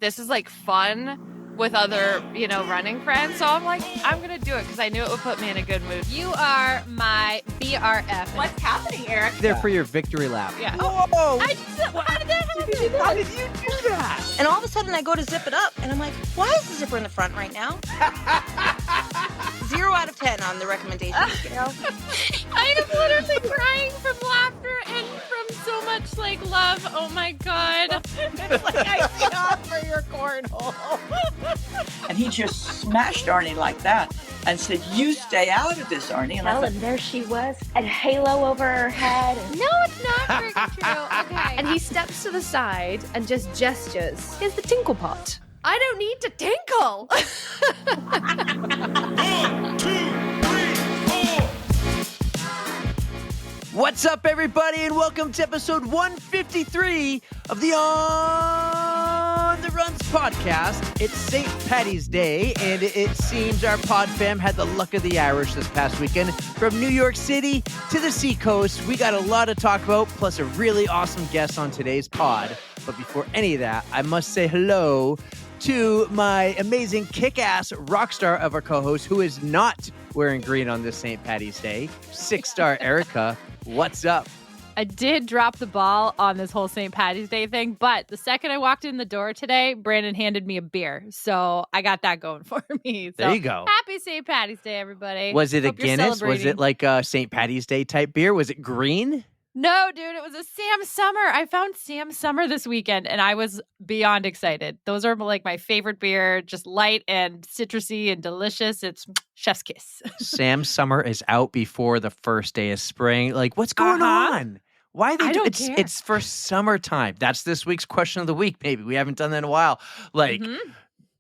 this is like fun with other, running friends. So I'm like, I'm going to do it because I knew it would put me in a good mood. You are my BRF. What's happening, Eric? There for your victory lap. Yeah. Whoa! How did that happen? How did you do that? And all of a sudden I go to zip it up and I'm like, why is the zipper in the front right now? 0 out of 10 on the recommendation scale. I am literally crying from laughter and from so much love. Oh my God. It's like I fell for your cornhole. And he just smashed Arnie like that and said, you stay out of this, Arnie. And Well, and there she was, a halo over her head. No, it's not freaking true. Okay. And he steps to the side and just gestures. Here's the tinkle pot. I don't need to tinkle. 1, 2, 3, 4. What's up, everybody, and welcome to episode 153 of the On the Runs podcast. It's St. Paddy's Day, and it seems our PodFam had the luck of the Irish this past weekend. From New York City to the Seacoast, we got a lot to talk about, plus a really awesome guest on today's pod. But before any of that, I must say hello to my amazing kick-ass rock star of our co-host who is not wearing green on this St. Paddy's Day, 6-star Erica. What's up? I did drop the ball on this whole St. Paddy's Day thing, but the second I walked in the door today, Brandon handed me a beer. So I got that going for me. So There you go. Happy St. Paddy's Day, everybody. Was it Hope a you're Guinness? Was celebrating. it like a St. Paddy's Day type beer? Was it green? No, dude, it was a Sam Summer. I found Sam Summer this weekend, and I was beyond excited. Those are like my favorite beer, just light and citrusy and delicious. It's chef's kiss. Sam Summer is out before the first day of spring. Like, what's going on? Why they I do don't it's care. it's for summertime. That's this week's question of the week, maybe. We haven't done that in a while. Like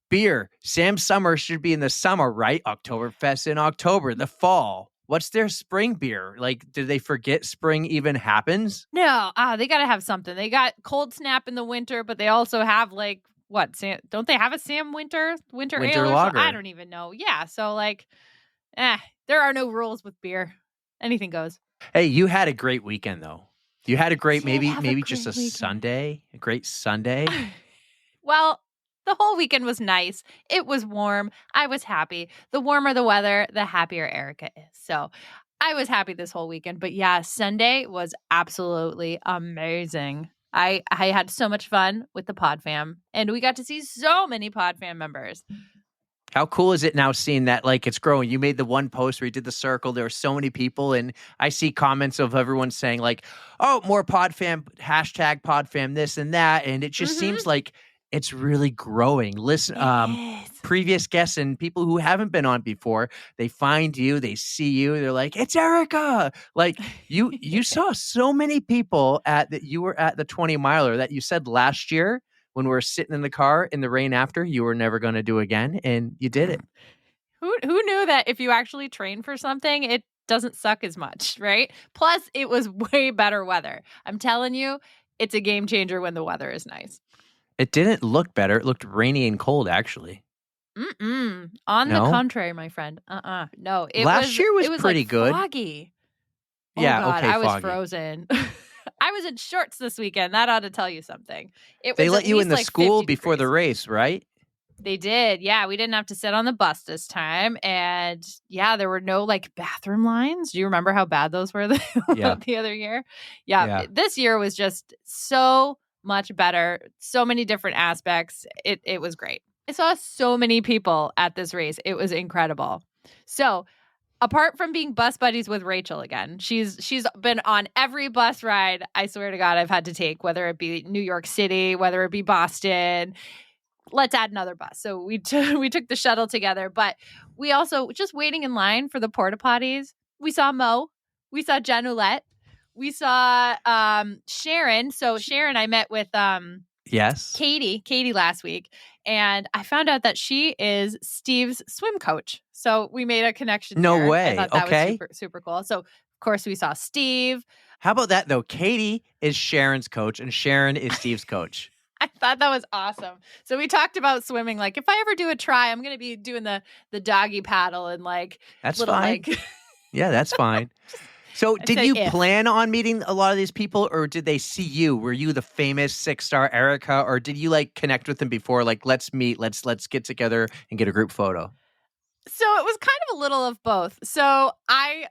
beer. Sam Summer should be in the summer, right? Oktoberfest in October, the fall. What's their spring beer? Like, did they forget spring even happens? No, they got to have something. They got Cold Snap in the winter, but they also have don't they have a Sam Winter ale? Or Lager. I don't even know. Yeah, so there are no rules with beer. Anything goes. Hey, you had a great weekend though. You had a great, Did have a maybe just a great weekend. Sunday, a great Sunday. Well, the whole weekend was nice. It was warm. I was happy. The warmer the weather, the happier Erica is. So I was happy this whole weekend. But yeah, Sunday was absolutely amazing. I had so much fun with the PodFam, and we got to see so many PodFam members. How cool is it now seeing that it's growing? You made the one post where you did the circle. There were so many people, and I see comments of everyone saying oh, more PodFam, hashtag PodFam, this and that. And it just seems like it's really growing. Listen, previous guests and people who haven't been on before, they find you, they see you, they're like, it's Erica. You saw so many people you were at the 20 miler that you said last year when we were sitting in the car in the rain after, you were never going to do again, and you did it. Who knew that if you actually train for something, it doesn't suck as much, right? Plus, it was way better weather. I'm telling you, it's a game changer when the weather is nice. It didn't look better. It looked rainy and cold, actually. On No? the contrary, my friend. No. Last year was pretty good. Foggy. Yeah, oh God, okay, I was foggy. frozen. I was in shorts this weekend. That ought to tell you something. They was let at you in least the school 50 before the degrees. race, right? They did. Yeah, we didn't have to sit on the bus this time. And yeah, there were no bathroom lines. Do you remember how bad those were Yeah. the other year? Yeah. Yeah. This year was just so much better. So many different aspects. It was great. I saw so many people at this race. It was incredible. So apart from being bus buddies with Rachel again, she's been on every bus ride, I swear to God, I've had to take, whether it be New York City, whether it be Boston. Let's add another bus. So we took the shuttle together, but we also, just waiting in line for the porta potties, we saw Mo, we saw Jen Ouellette, we saw Sharon. So Sharon, I met with Yes. Katie last week, and I found out that she is Steve's swim coach. So we made a connection. No there. way. I thought that Okay. was super, super cool. So of course we saw Steve. How about that, though? Katie is Sharon's coach, and Sharon is Steve's coach. I thought that was awesome. So we talked about swimming. If I ever do a try, I'm going to be doing the doggy paddle and That's little fine. Yeah, that's fine. So I did say you if. plan on meeting a lot of these people, or did they see you? Were you the famous 6-star Erica, or did you like connect with them before? Like, let's meet, let's get together and get a group photo. So it was kind of a little of both. So I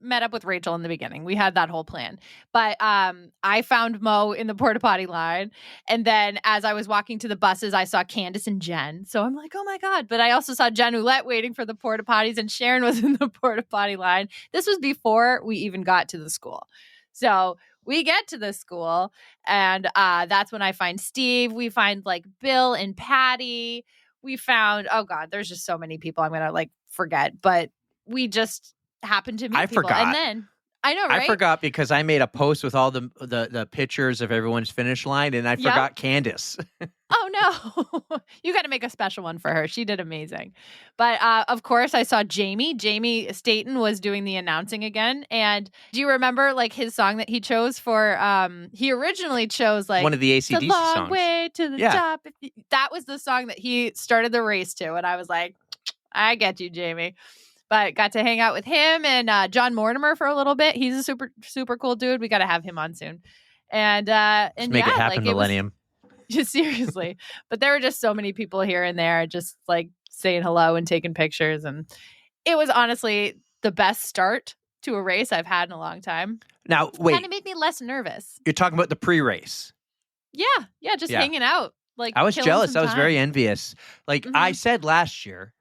met up with Rachel in the beginning. We had that whole plan. But I found Mo in the porta potty line. And then as I was walking to the buses, I saw Candace and Jen. So I'm like, oh my God. But I also saw Jen Oulette waiting for the porta potties, and Sharon was in the porta potty line. This was before we even got to the school. So we get to the school, and that's when I find Steve. We find like Bill and Patty. We found, oh God, there's just so many people I'm going to like forget, but we just happened to meet I people. forgot. And then, I know, right? I forgot because I made a post with all the pictures of everyone's finish line, and I forgot Candace. Oh no, you got to make a special one for her. She did amazing. But of course, I saw Jamie. Jamie Staten was doing the announcing again. And do you remember like his song that he chose for? He originally chose like one of the AC/DC "The Long songs. Way to the Top." That was the song that he started the race to, and I was like, I get you, Jamie. But got to hang out with him and John Mortimer for a little bit. He's a super, super cool dude. We got to have him on soon. And Just make it happen, like, Millennium. Just seriously. But there were just so many people here and there just like saying hello and taking pictures. And it was honestly the best start to a race I've had in a long time. Now, wait. Kind of made me less nervous. You're talking about the pre-race. Yeah. Just hanging out. Like I was jealous. I was time. very envious. Like I said last year,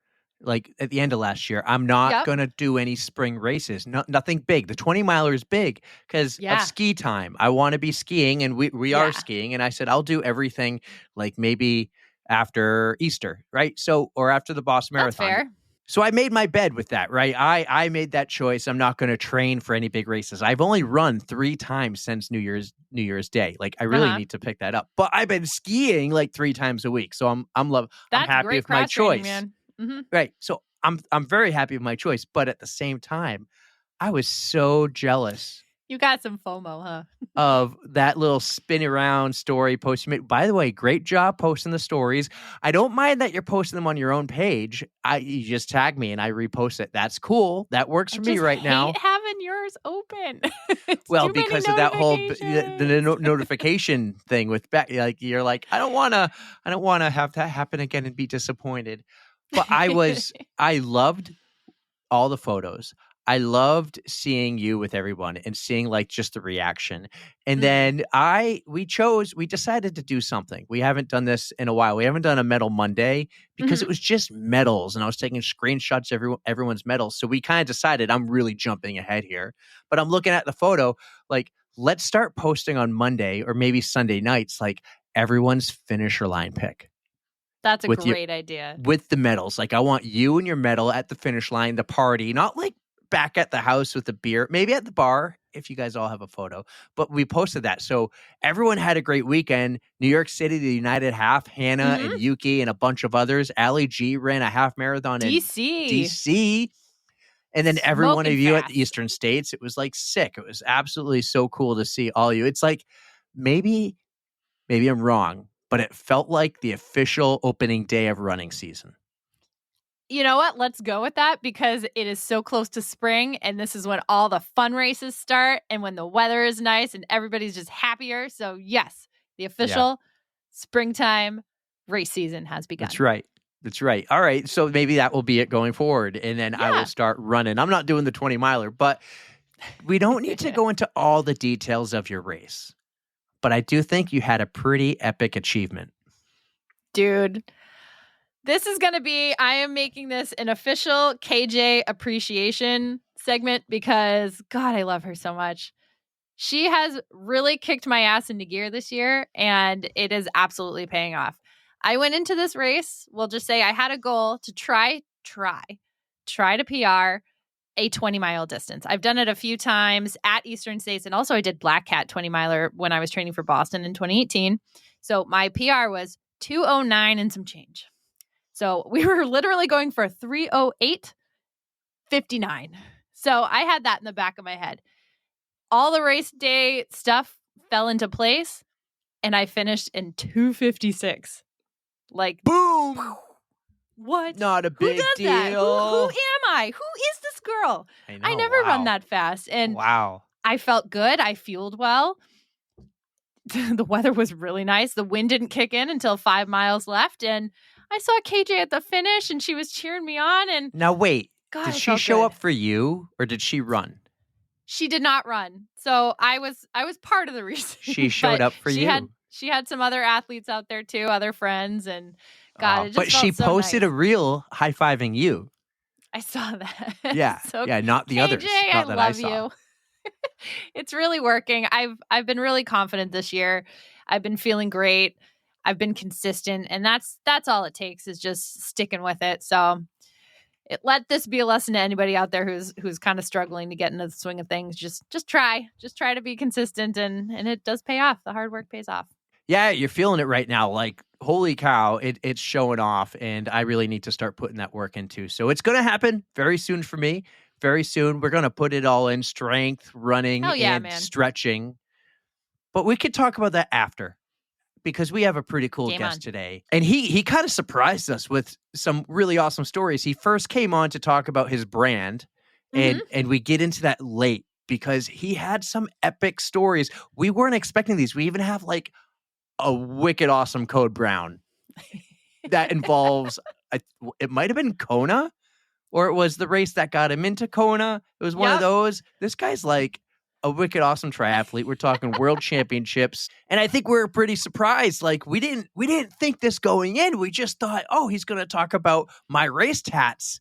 like at the end of last year, I'm not going to do any spring races. Nothing big. The 20 miler is big because of ski time. I want to be skiing, and we are skiing. And I said, I'll do everything like maybe after Easter, right? So, or after the Boston Marathon. That's fair. So I made my bed with that, right? I made that choice. I'm not going to train for any big races. I've only run 3 times since New Year's Day. Like I really need to pick that up. But I've been skiing like 3 times a week. So I'm happy with my choice. Man. Mm-hmm. Right. So I'm very happy with my choice. But at the same time, I was so jealous. You got some FOMO, huh? Of that little spin around story post you made. By the way, great job posting the stories. I don't mind that you're posting them on your own page. You just tag me and I repost it. That's cool. That works for me right now. Having yours open. Well, because of that whole the notification thing with like you're like I don't want to have that happen again and be disappointed. But I loved all the photos. I loved seeing you with everyone and seeing like just the reaction. And then we decided to do something. We haven't done this in a while. We haven't done a Medal Monday because it was just medals and I was taking screenshots of everyone's medals. So we kind of decided I'm really jumping ahead here, but I'm looking at the photo, like let's start posting on Monday or maybe Sunday nights, like everyone's finisher line pick. That's a great idea. With the medals. Like I want you and your medal at the finish line, the party, not like back at the house with a beer, maybe at the bar if you guys all have a photo. But we posted that. So everyone had a great weekend. New York City, the United Half, Hannah and Yuki and a bunch of others. Allie G ran a half marathon in DC. And then every one of you at the Eastern States, it was like sick. It was absolutely so cool to see all you. It's like maybe I'm wrong, but it felt like the official opening day of running season. You know what? Let's go with that because it is so close to spring and this is when all the fun races start and when the weather is nice and everybody's just happier. So yes, the official springtime race season has begun. That's right. All right. So maybe that will be it going forward. And then I will start running. I'm not doing the 20 miler, but we don't need to go into all the details of your race. But I do think you had a pretty epic achievement. Dude. This is going to be, I am making this an official KJ appreciation segment because, God, I love her so much. She has really kicked my ass into gear this year, and it is absolutely paying off. I went into this race, we'll just say I had a goal to try to PR a 20-mile distance. I've done it a few times at Eastern States, and also I did Black Cat 20-miler when I was training for Boston in 2018. So my PR was 2:09 and some change. So we were literally going for 3:08:59. So I had that in the back of my head. All the race day stuff fell into place and I finished in 2:56. Like boom. what? Not a Who big does deal. that? Who am I? Who is this girl? I know. I never run that fast. And Wow. I felt good. I fueled well. The weather was really nice. The wind didn't kick in until 5 miles left. And I saw KJ at the finish and she was cheering me on. And Now, wait. God, Did it she felt show good. up for you or did she run? She did not run. So I was part of the reason. She showed But up for you. She had some other athletes out there too, other friends. And God, it just but felt she so posted nice. a reel high-fiving you. I saw that. Yeah. So Yeah, not the KJ, others. Not I that love I saw. you. It's really working. I've been really confident this year. I've been feeling great. I've been consistent, and that's all it takes is just sticking with it. So let this be a lesson to anybody out there who's kind of struggling to get into the swing of things. Just try to be consistent, and it does pay off. The hard work pays off. Yeah, you're feeling it right now. Like, holy cow, it's showing off, and I really need to start putting that work into. So it's going to happen very soon for me. Very soon, we're going to put it all in strength, running, and man. stretching. But we could talk about that after, because we have a pretty cool Game guest on. today. And he kind of surprised us with some really awesome stories. He first came on to talk about his brand, and we get into that late because he had some epic stories. We weren't expecting these. We even have like a wicked awesome Code Brown that involves, it might have been Kona, or it was the race that got him into Kona. It was one of those. This guy's like a wicked awesome triathlete. We're talking world championships. And I think we're pretty surprised. Like, we didn't think this going in. We just thought, oh, he's going to talk about My Race Tatts.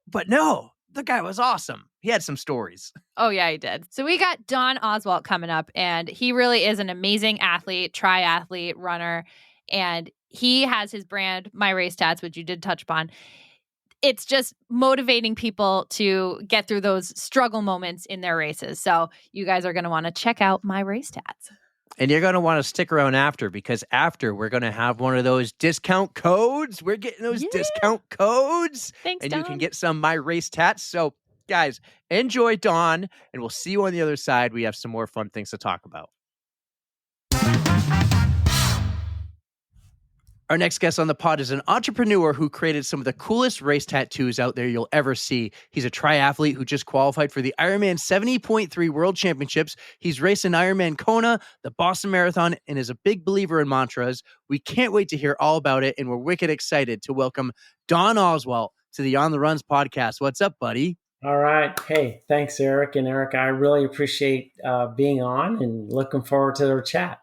But no, the guy was awesome. He had some stories. Oh, yeah, he did. So we got Don Oswalt coming up, and he really is an amazing athlete, triathlete, runner. And he has his brand, My Race Tatts, which you did touch upon. It's just motivating people to get through those struggle moments in their races. So you guys are going to want to check out My Race Tatts. And you're going to want to stick around after, because after we're going to have one of those discount codes. We're getting those discount codes. Thanks, and Don. you can get some My Race Tatts. So guys, enjoy Dawn, and we'll see you on the other side. We have some more fun things to talk about. Our next guest on the pod is an entrepreneur who created some of the coolest race tattoos out there you'll ever see. He's a triathlete who just qualified for the Ironman 70.3 World Championships. He's raced in Ironman Kona, the Boston Marathon, and is a big believer in mantras. We can't wait to hear all about it, and we're wicked excited to welcome Don Oswalt to the On the Runs podcast. What's up, buddy? All right. Hey, thanks, Eric. And Eric, I really appreciate being on and looking forward to our chat.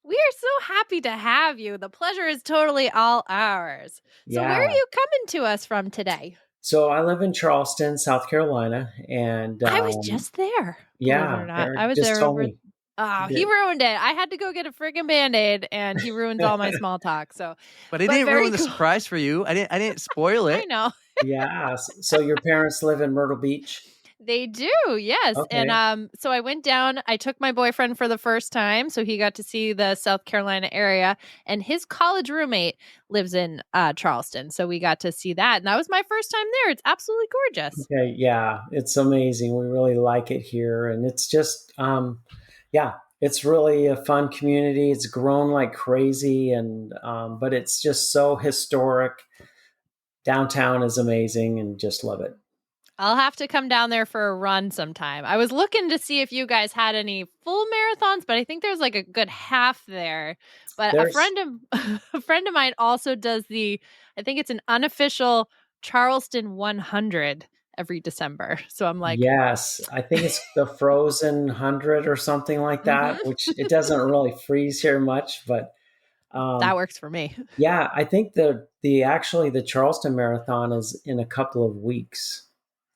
We are so happy to have you. The pleasure is totally all ours. So where are you coming to us from today? So I live in Charleston, South Carolina, and I was just there. Yeah, Believe it or not. Eric I was just there told over. me. Oh, he ruined it. I had to go get a friggin' Band-Aid, and he ruined all my small talk. So, But it didn't ruin the surprise for you. I didn't spoil it. I know. Yeah. So your parents live in Myrtle Beach? They do, yes. Okay. And so I went down, I took my boyfriend for the first time, so he got to see the South Carolina area, and his college roommate lives in Charleston, so we got to see that, and that was my first time there. It's absolutely gorgeous. Okay, yeah, it's amazing. We really like it here, and it's just, it's really a fun community. It's grown like crazy, and but it's just so historic. Downtown is amazing, and just love it. I'll have to come down there for a run sometime. I was looking to see if you guys had any full marathons, but I think there's like a good half there. But a friend of mine also does I think it's an unofficial Charleston 100 every December. So I'm like, yes, I think it's the Frozen 100 or something like that, which it doesn't really freeze here much, but that works for me. Yeah, I think the Charleston Marathon is in a couple of weeks.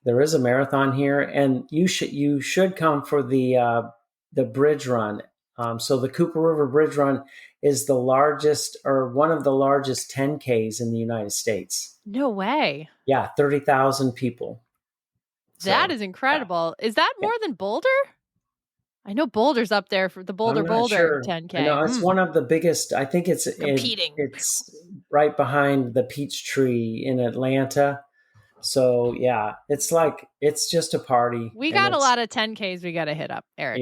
There is a marathon here, and you should come for the bridge run. So the Cooper River Bridge Run is the largest, or one of the largest 10Ks in the United States. No way. Yeah, 30,000 people. That is incredible. Is that more than Boulder? I know Boulder's up there for the Boulder 10K. No, it's one of the biggest. I think it's competing. It's right behind the Peachtree in Atlanta. So yeah, it's just a party. We got a lot of 10Ks we got to hit up, Eric.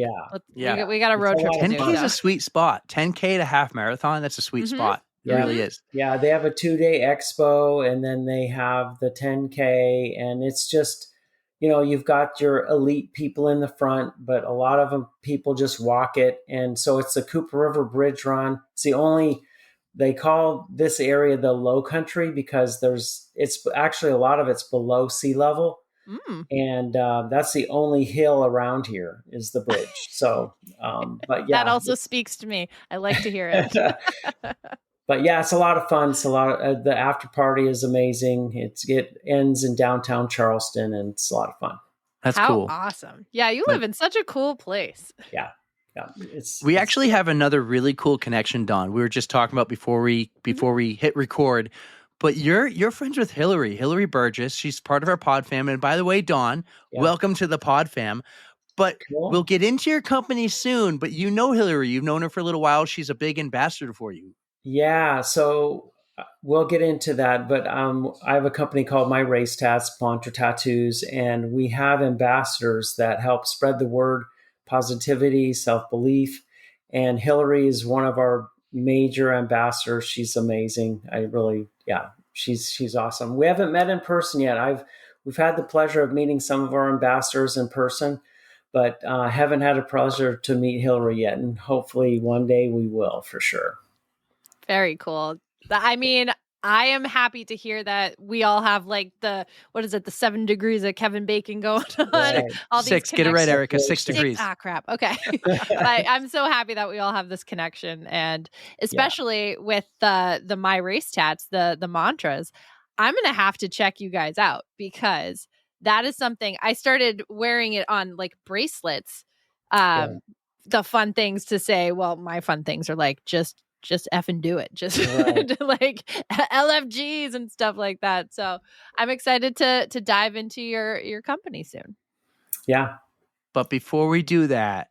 Yeah. We got a road trip. 10K is a sweet spot. 10K to half marathon. That's a sweet spot. It really is. Yeah, they have a 2-day expo, and then they have the 10K, and it's just, you've got your elite people in the front, but a lot of them people just walk it. And so it's the Cooper River Bridge Run. They call this area the Low Country because it's actually a lot of it's below sea level. And that's the only hill around here is the bridge. So, but yeah, that also speaks to me. I like to hear it. But yeah, it's a lot of fun. It's a lot of the after party is amazing. It ends in downtown Charleston, and it's a lot of fun. That's How cool. Awesome. Yeah, you live in such a cool place. Yeah. We actually have another really cool connection, Don. We were just talking about before we hit record. But you're friends with Hillary Burgess. She's part of our PodFam. And by the way, Don, welcome to the PodFam. But we'll get into your company soon. But you know Hillary. You've known her for a little while. She's a big ambassador for you. Yeah, so we'll get into that. But I have a company called My Race Tatts, Sponsor Tattoos, and we have ambassadors that help spread the word, positivity, self-belief. And Hillary is one of our major ambassadors. She's amazing. She's awesome. We haven't met in person yet. We've had the pleasure of meeting some of our ambassadors in person, but haven't had a pleasure to meet Hillary yet. And hopefully one day we will, for sure. Very cool. I mean, I am happy to hear that we all have like the 7 degrees of Kevin Bacon going on. Right. All these 6, get it right, Erica, 6 degrees. Crap. Okay. I'm so happy that we all have this connection. And especially with the My Race Tats, the mantras, I'm going to have to check you guys out because that is something I started wearing it on like bracelets. The fun things to say, well, my fun things are like, just effing do it. Just like LFGs and stuff like that. So I'm excited to dive into your company soon. Yeah. But before we do that,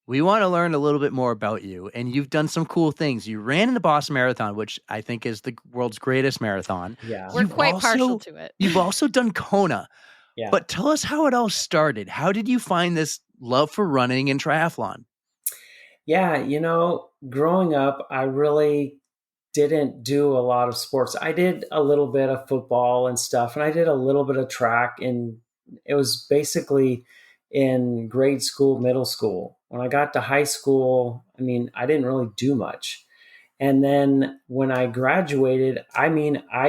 we want to learn a little bit more about you. And you've done some cool things. You ran in the Boston Marathon, which I think is the world's greatest marathon. Yeah. We're quite partial to it. You've also done Kona. Yeah. But tell us how it all started. How did you find this love for running and triathlon? Yeah, growing up, I really didn't do a lot of sports. I did a little bit of football and stuff, and I did a little bit of track, and it was basically in grade school, middle school. When I got to high school, I didn't really do much. And then when I graduated, I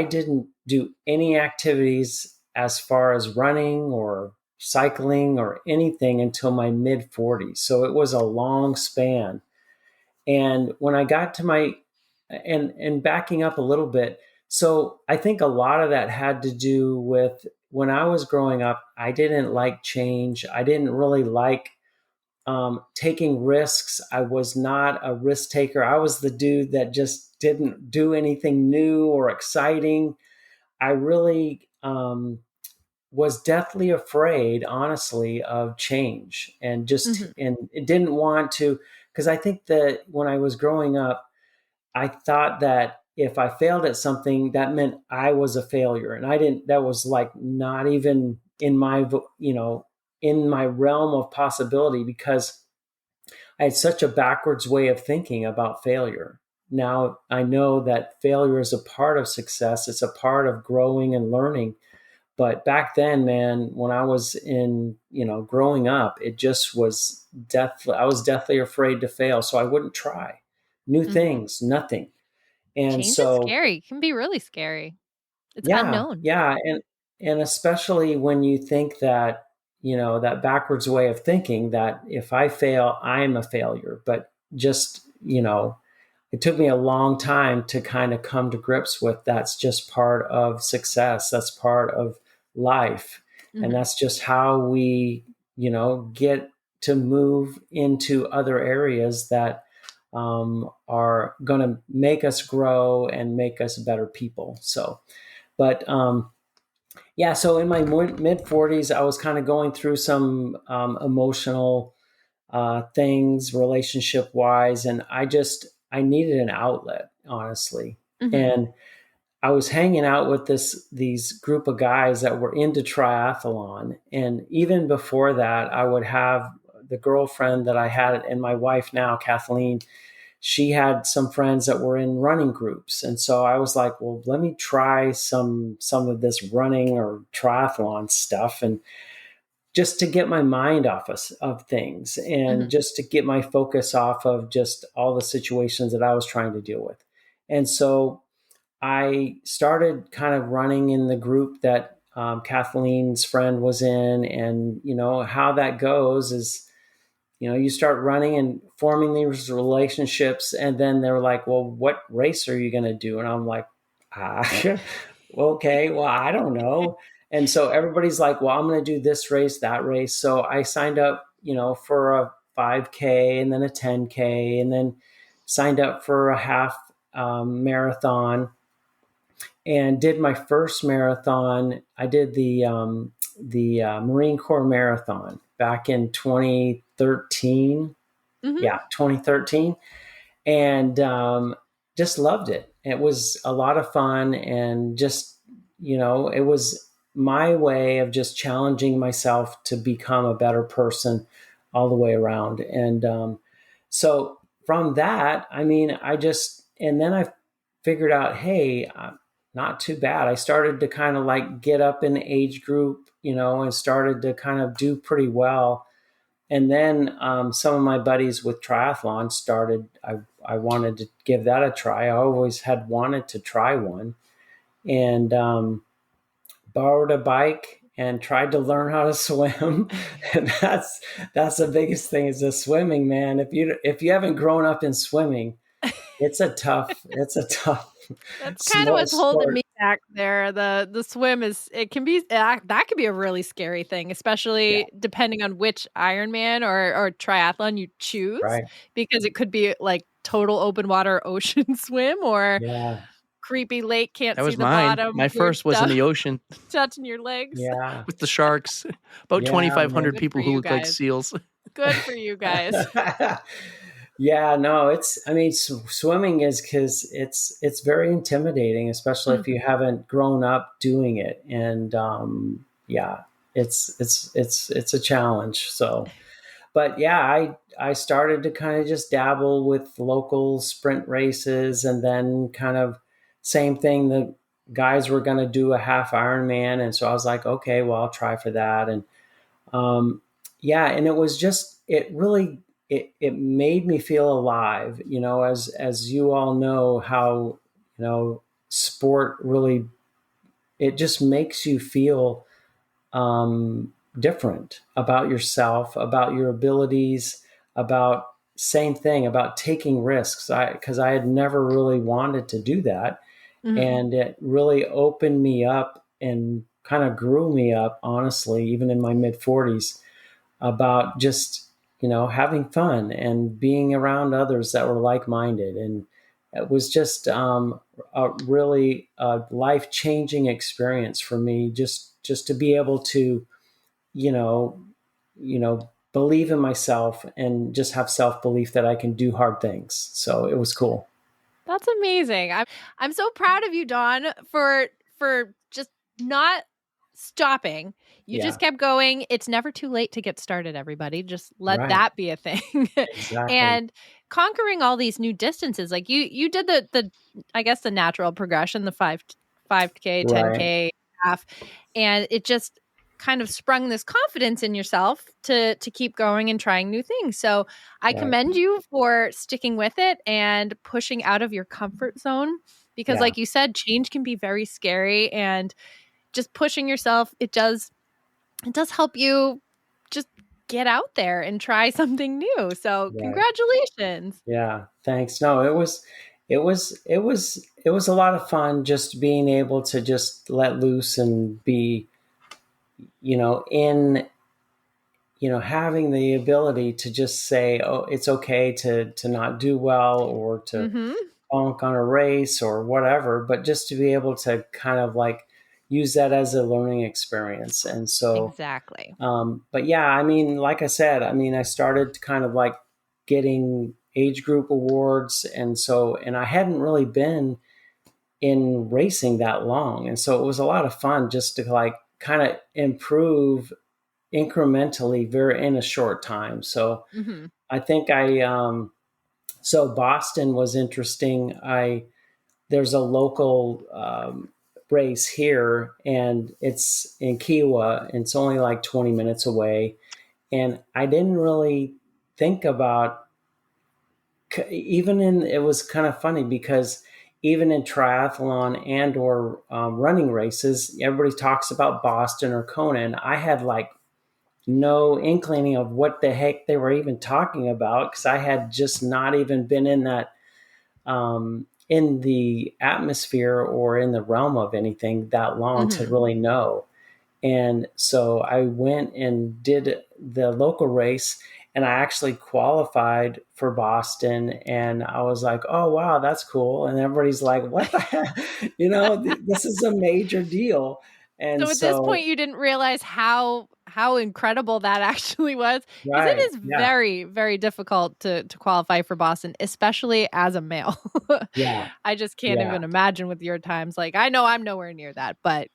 didn't do any activities as far as running or cycling or anything until my mid 40s. So it was a long span. And when I got to and backing up a little bit, so I think a lot of that had to do with when I was growing up, I didn't like change. I didn't really like taking risks. I was not a risk taker. I was the dude that just didn't do anything new or exciting. I really was deathly afraid, honestly, of change and didn't want to, because I think that when I was growing up, I thought that if I failed at something, that meant I was a failure. And that was like not even in my realm of possibility, because I had such a backwards way of thinking about failure. Now I know that failure is a part of success. It's a part of growing and learning. But back then, man, when I was growing up, it just was I was deathly afraid to fail. So I wouldn't try new things, nothing. And change is scary. It can be really scary. It's unknown. Yeah. And especially when you think that, that backwards way of thinking that if I fail, I'm a failure. But just, it took me a long time to kind of come to grips with that's just part of success. That's part of life. Mm-hmm. And that's just how we, get to move into other areas that are going to make us grow and make us better people. So, but so in my mid 40s, I was kind of going through some emotional things relationship wise. And I needed an outlet, honestly. Mm-hmm. And I was hanging out with these group of guys that were into triathlon. And even before that, I would have the girlfriend that I had and my wife now, Kathleen, she had some friends that were in running groups. And so I was like, well, let me try some of this running or triathlon stuff, and just to get my mind off of things, and just to get my focus off of just all the situations that I was trying to deal with. And so I started kind of running in the group that Kathleen's friend was in. And, how that goes is, you start running and forming these relationships. And then they're like, well, what race are you going to do? And I'm like, okay, well, I don't know. And so everybody's like, well, I'm going to do this race, that race. So I signed up, for a 5K and then a 10K, and then signed up for a half marathon, and did my first marathon. I did the Marine Corps Marathon back in 2013. Yeah, 2013. And just loved it. It was a lot of fun, and just, it was my way of just challenging myself to become a better person all the way around. And so from that, and then I figured out, hey, not too bad. I started to kind of like get up in age group, and started to kind of do pretty well. And then some of my buddies with triathlon started. I wanted to give that a try. I always had wanted to try one, and borrowed a bike and tried to learn how to swim. And that's the biggest thing, is the swimming, man. If you haven't grown up in swimming, it's a tough. That's kind of what's holding me back there. The swim that can be a really scary thing, especially depending on which Ironman or triathlon you choose, because it could be like total open water ocean swim, or creepy lake, can't see the bottom. My first was in the ocean. Touching your legs. Yeah. With the sharks. About 2,500 people who look like seals. Good for you guys. Yeah, no, swimming is, because it's very intimidating, especially if you haven't grown up doing it. And it's a challenge. So, but yeah, I started to kind of just dabble with local sprint races, and then kind of same thing. The guys were going to do a half Ironman, and so I was like, okay, well, I'll try for that. And and it was just, it really. It made me feel alive, as you all know, how, sport really, it just makes you feel different about yourself, about your abilities, about same thing, about taking risks. Because I had never really wanted to do that. And it really opened me up and kind of grew me up, honestly, even in my mid-40s, about just, having fun and being around others that were like-minded. And it was just a really life-changing experience for me, just to be able to, believe in myself and just have self-belief that I can do hard things. So it was cool. That's amazing. I'm so proud of you, Don, for just not stopping. You just kept going. It's never too late to get started, everybody. Just let that be a thing. Exactly. And conquering all these new distances, like you did the I guess the natural progression, the 5K, 10K, half, and it just kind of sprung this confidence in yourself to keep going and trying new things. So I commend you for sticking with it and pushing out of your comfort zone, because like you said, change can be very scary, and just pushing yourself, it does help you just get out there and try something new. So congratulations. Yeah, thanks. No, it was a lot of fun, just being able to just let loose and be, having the ability to just say, oh, it's okay to not do well, or to bonk on a race or whatever, but just to be able to kind of like use that as a learning experience. And so, exactly. But yeah, like I said, I started to kind of like getting age group awards. And I hadn't really been in racing that long. And so it was a lot of fun just to like kind of improve incrementally in a short time. So I think I So Boston was interesting. There's a local race here, and it's in Kiowa, and it's only like 20 minutes away. And I didn't really think about it was kind of funny because even in triathlon and or running races, everybody talks about Boston or Kona, and I had like no inkling of what the heck they were even talking about because I had just not even been in that in the atmosphere or in the realm of anything that long to really know. And so I went and did the local race, and I actually qualified for Boston. And I was like, oh, wow, that's cool. And everybody's like, what the heck? This is a major deal. And so at this point, you didn't realize how incredible that actually was, because it is very, very difficult to qualify for Boston, especially as a male. Yeah. I just can't even imagine with your times. Like, I know I'm nowhere near that, but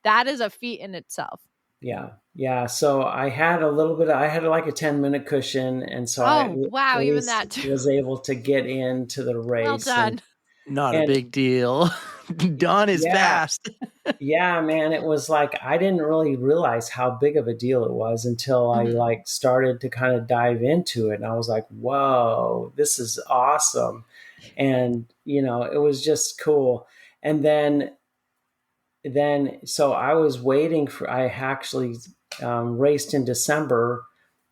that is a feat in itself. Yeah. Yeah. So I had like a 10-minute cushion. And so wow, even that too. Was able to get into the race. Well done. Not a big deal. Don is fast. Yeah, man. It was like, I didn't really realize how big of a deal it was until I like started to kind of dive into it. And I was like, whoa, this is awesome. And, it was just cool. And then so I was waiting I actually raced in December.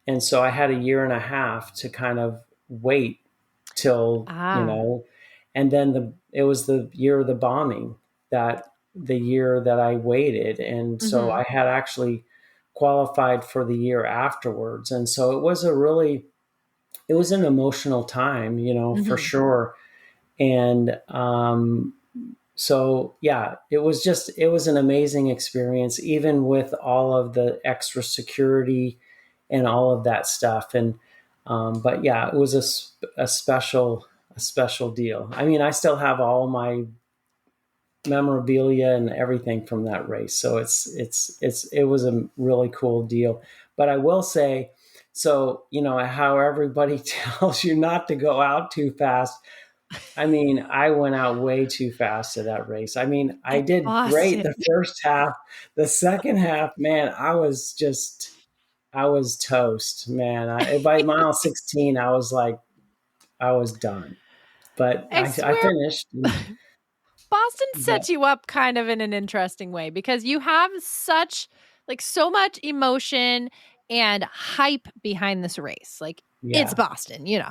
And so I had a year and a half to kind of wait till, and then it was the year of the bombing, the year that I waited. And so I had actually qualified for the year afterwards. And so it was an emotional time, for sure. And, so yeah, it was an amazing experience, even with all of the extra security and all of that stuff. And, but yeah, it was a special deal. I mean, I still have all my memorabilia and everything from that race. So it was a really cool deal. But I will say, so, how everybody tells you not to go out too fast. I mean, I went out way too fast to that race. I mean, I did great the first half. The second half, man, I was toast, man. By mile 16, I was like, I was done. But I finished. Boston sets you up kind of in an interesting way because you have so much emotion and hype behind this race. Like, it's Boston, Yeah.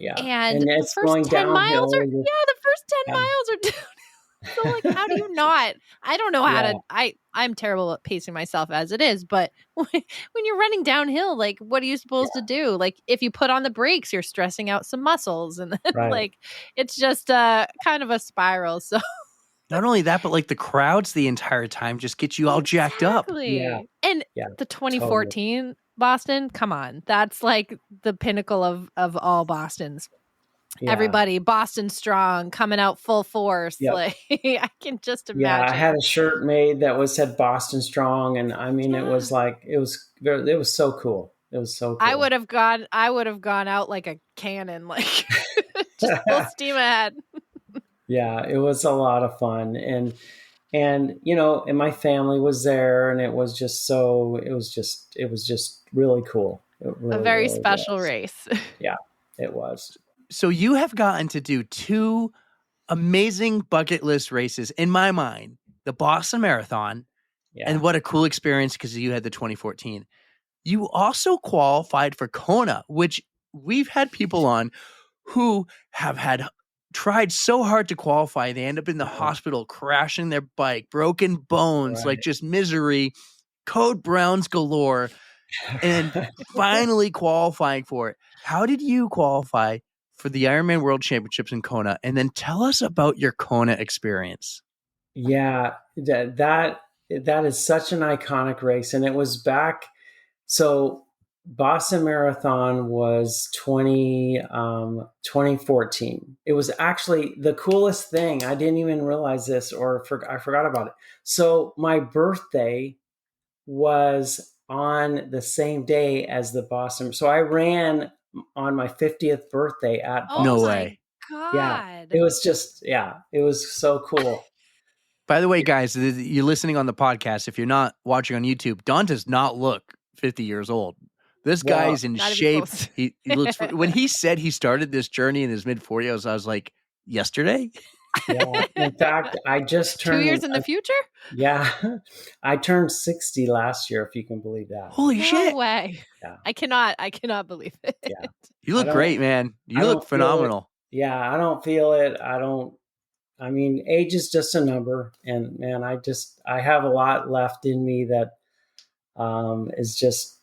And it's the first 10 miles the first 10 miles are down. So like, how do you not? I don't know how to, I'm terrible at pacing myself as it is, but when you're running downhill, like, what are you supposed to do? Like, if you put on the brakes, you're stressing out some muscles, and then like, it's just kind of a spiral. So not only that, but like the crowds the entire time just get you all jacked up. Yeah. And the 2014 Boston, come on. That's like the pinnacle of all Bostons. Yeah. Everybody, Boston strong, coming out full force. Yep. Like, I can just imagine. Yeah, I had a shirt made that said Boston strong, and I mean, it was like it was so cool. It was so cool. I would have gone out like a cannon, like just full steam ahead. Yeah, it was a lot of fun, and and my family was there, and it was just really cool. A very special race. Yeah, it was. So you have gotten to do two amazing bucket list races in my mind, the Boston Marathon, and what a cool experience because you had the 2014. You also qualified for Kona, which we've had people on who have tried so hard to qualify. They end up in the hospital, crashing their bike, broken bones, like just misery, code browns galore, and finally qualifying for it. How did you qualify for the Ironman World Championships in Kona? And then tell us about your Kona experience. Yeah, that is such an iconic race. And it was back. So Boston Marathon was 2014. It was actually the coolest thing. I didn't even realize this, or I forgot about it. So my birthday was on the same day as the Boston. So I ran on my 50th birthday at Oh No Boston. way. my Yeah, God. it was just, it was so cool. By the way, guys, you're listening on the podcast. If you're not watching on YouTube, Don does not look 50 years old. This Well, guy's in Not even shape. close. He looks. When he said he started this journey in his mid 40s, I was like, yesterday. Yeah. In fact, I just 2 turned. years in the future? Yeah, I turned 60 last year, if you can believe that. Holy No shit! way. Yeah. I cannot believe it. Yeah. You look I don't- great, man. I You look don't feel it. phenomenal. Yeah, I don't feel it. I mean, age is just a number, and man, I have a lot left in me that is just,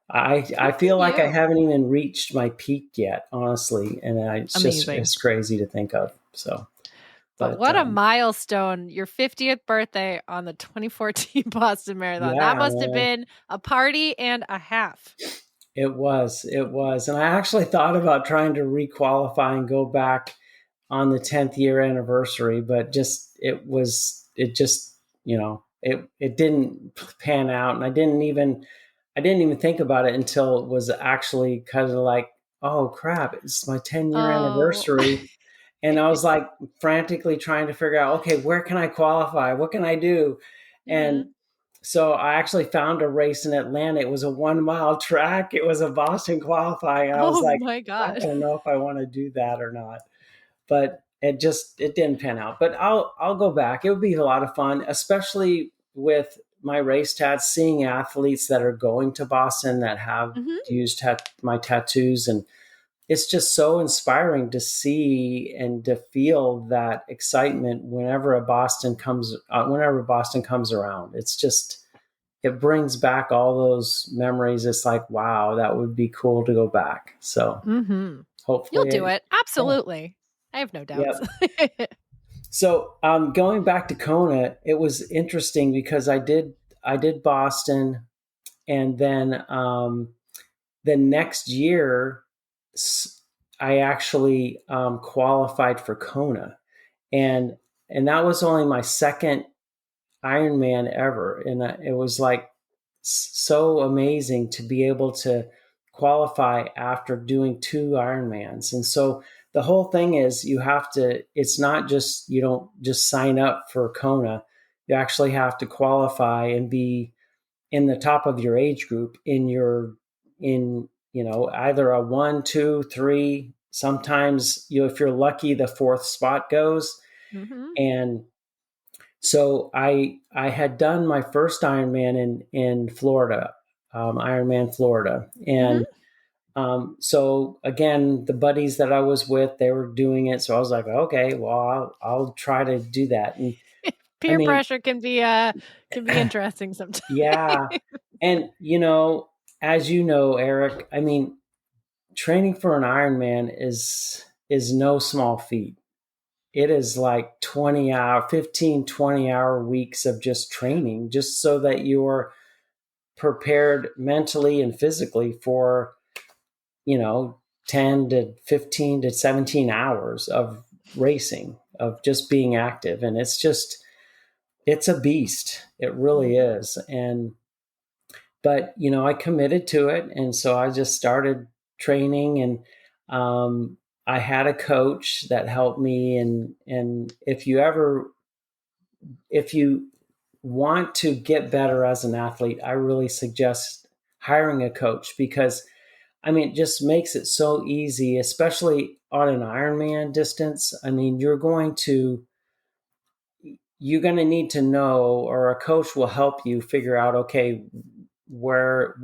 I feel like I you. haven't even reached my peak yet, honestly, and Amazing. it's crazy to think of. So, But what a milestone, your 50th birthday on the 2014 Boston Marathon. Yeah, That must have man. been a party and a half. It was, and I actually thought about trying to requalify and go back on the 10th year anniversary, but it didn't pan out, and I didn't even think about it until it was actually kind of like, oh crap, it's my 10-year anniversary. And I was like frantically trying to figure out, okay, where can I qualify? What can I do? And so I actually found a race in Atlanta. It was a 1 mile track. It was a Boston qualifying. And I was like, my I God. don't know if I want to do that or not. But it didn't pan out. But I'll go back. It would be a lot of fun, especially with My Race Tatts, seeing athletes that are going to Boston that have used my tattoos. And it's just so inspiring to see and to feel that excitement whenever Boston comes around. It's just, it brings back all those memories. It's like, wow, that would be cool to go back. So hopefully you'll do it. Absolutely. I have no doubts. Yep. So going back to Kona, it was interesting because I did Boston, and then the next year I actually qualified for Kona, and that was only my second Ironman ever, and it was like so amazing to be able to qualify after doing 2 Ironmans. And so the whole thing is it's not just, you don't just sign up for Kona. You actually have to qualify and be in the top of your age group in either a 1, 2, 3, sometimes, if you're lucky, the 4th spot goes. And so I had done my first Ironman in Florida, Ironman Florida. And so again, the buddies that I was with, they were doing it. So I was like, okay, well, I'll try to do that. And Peer pressure can be interesting sometimes. Yeah. And, as you know, Eric, I mean, training for an Ironman is no small feat. It is like 15, 20-hour weeks of just training, just so that you're prepared mentally and physically for, 10 to 15 to 17 hours of racing, of just being active. And it's a beast. It really is. But I committed to it. And so I just started training, and I had a coach that helped me. And if you want to get better as an athlete, I really suggest hiring a coach, because it just makes it so easy, especially on an Ironman distance. I mean, you're going to need to know, or a coach will help you figure out, okay, what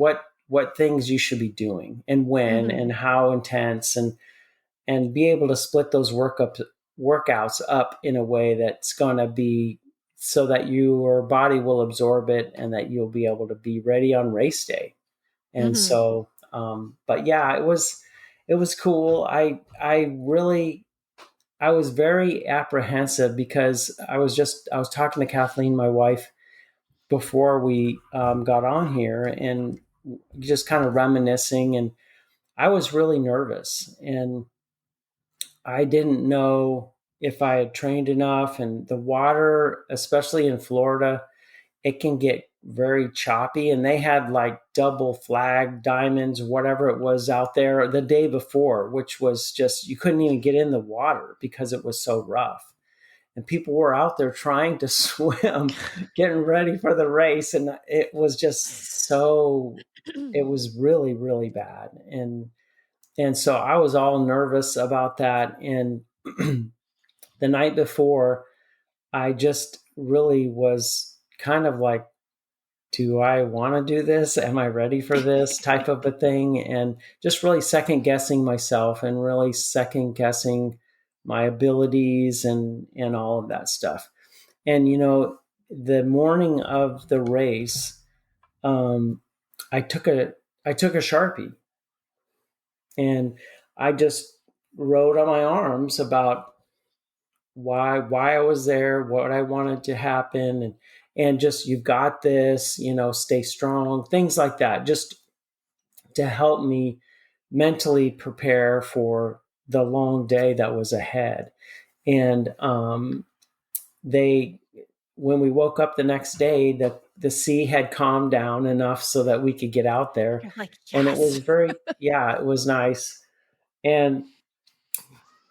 things you should be doing and when and how intense, and be able to split those workouts up in a way that's going to be so that your body will absorb it and that you'll be able to be ready on race day. And so, but yeah, it was cool. I was very apprehensive because I was talking to Kathleen, my wife, before we got on here, and just kind of reminiscing, and I was really nervous, and I didn't know if I had trained enough. And the water, especially in Florida, it can get very choppy, and they had like double flag diamonds, whatever it was out there the day before, which was just, you couldn't even get in the water because it was so rough. And people were out there trying to swim, getting ready for the race. And it was just so, it was really, really bad. And so I was all nervous about that. And the night before, I just really was kind of like, do I want to do this? Am I ready for this type of a thing? And just really second guessing myself and really second guessing my abilities and all of that stuff. And, the morning of the race, I took a Sharpie and I just wrote on my arms about why I was there, what I wanted to happen, and just, you've got this, stay strong, things like that, just to help me mentally prepare for the long day that was ahead. And when we woke up the next day, the sea had calmed down enough so that we could get out there. You're like, yes. And it was it was nice. And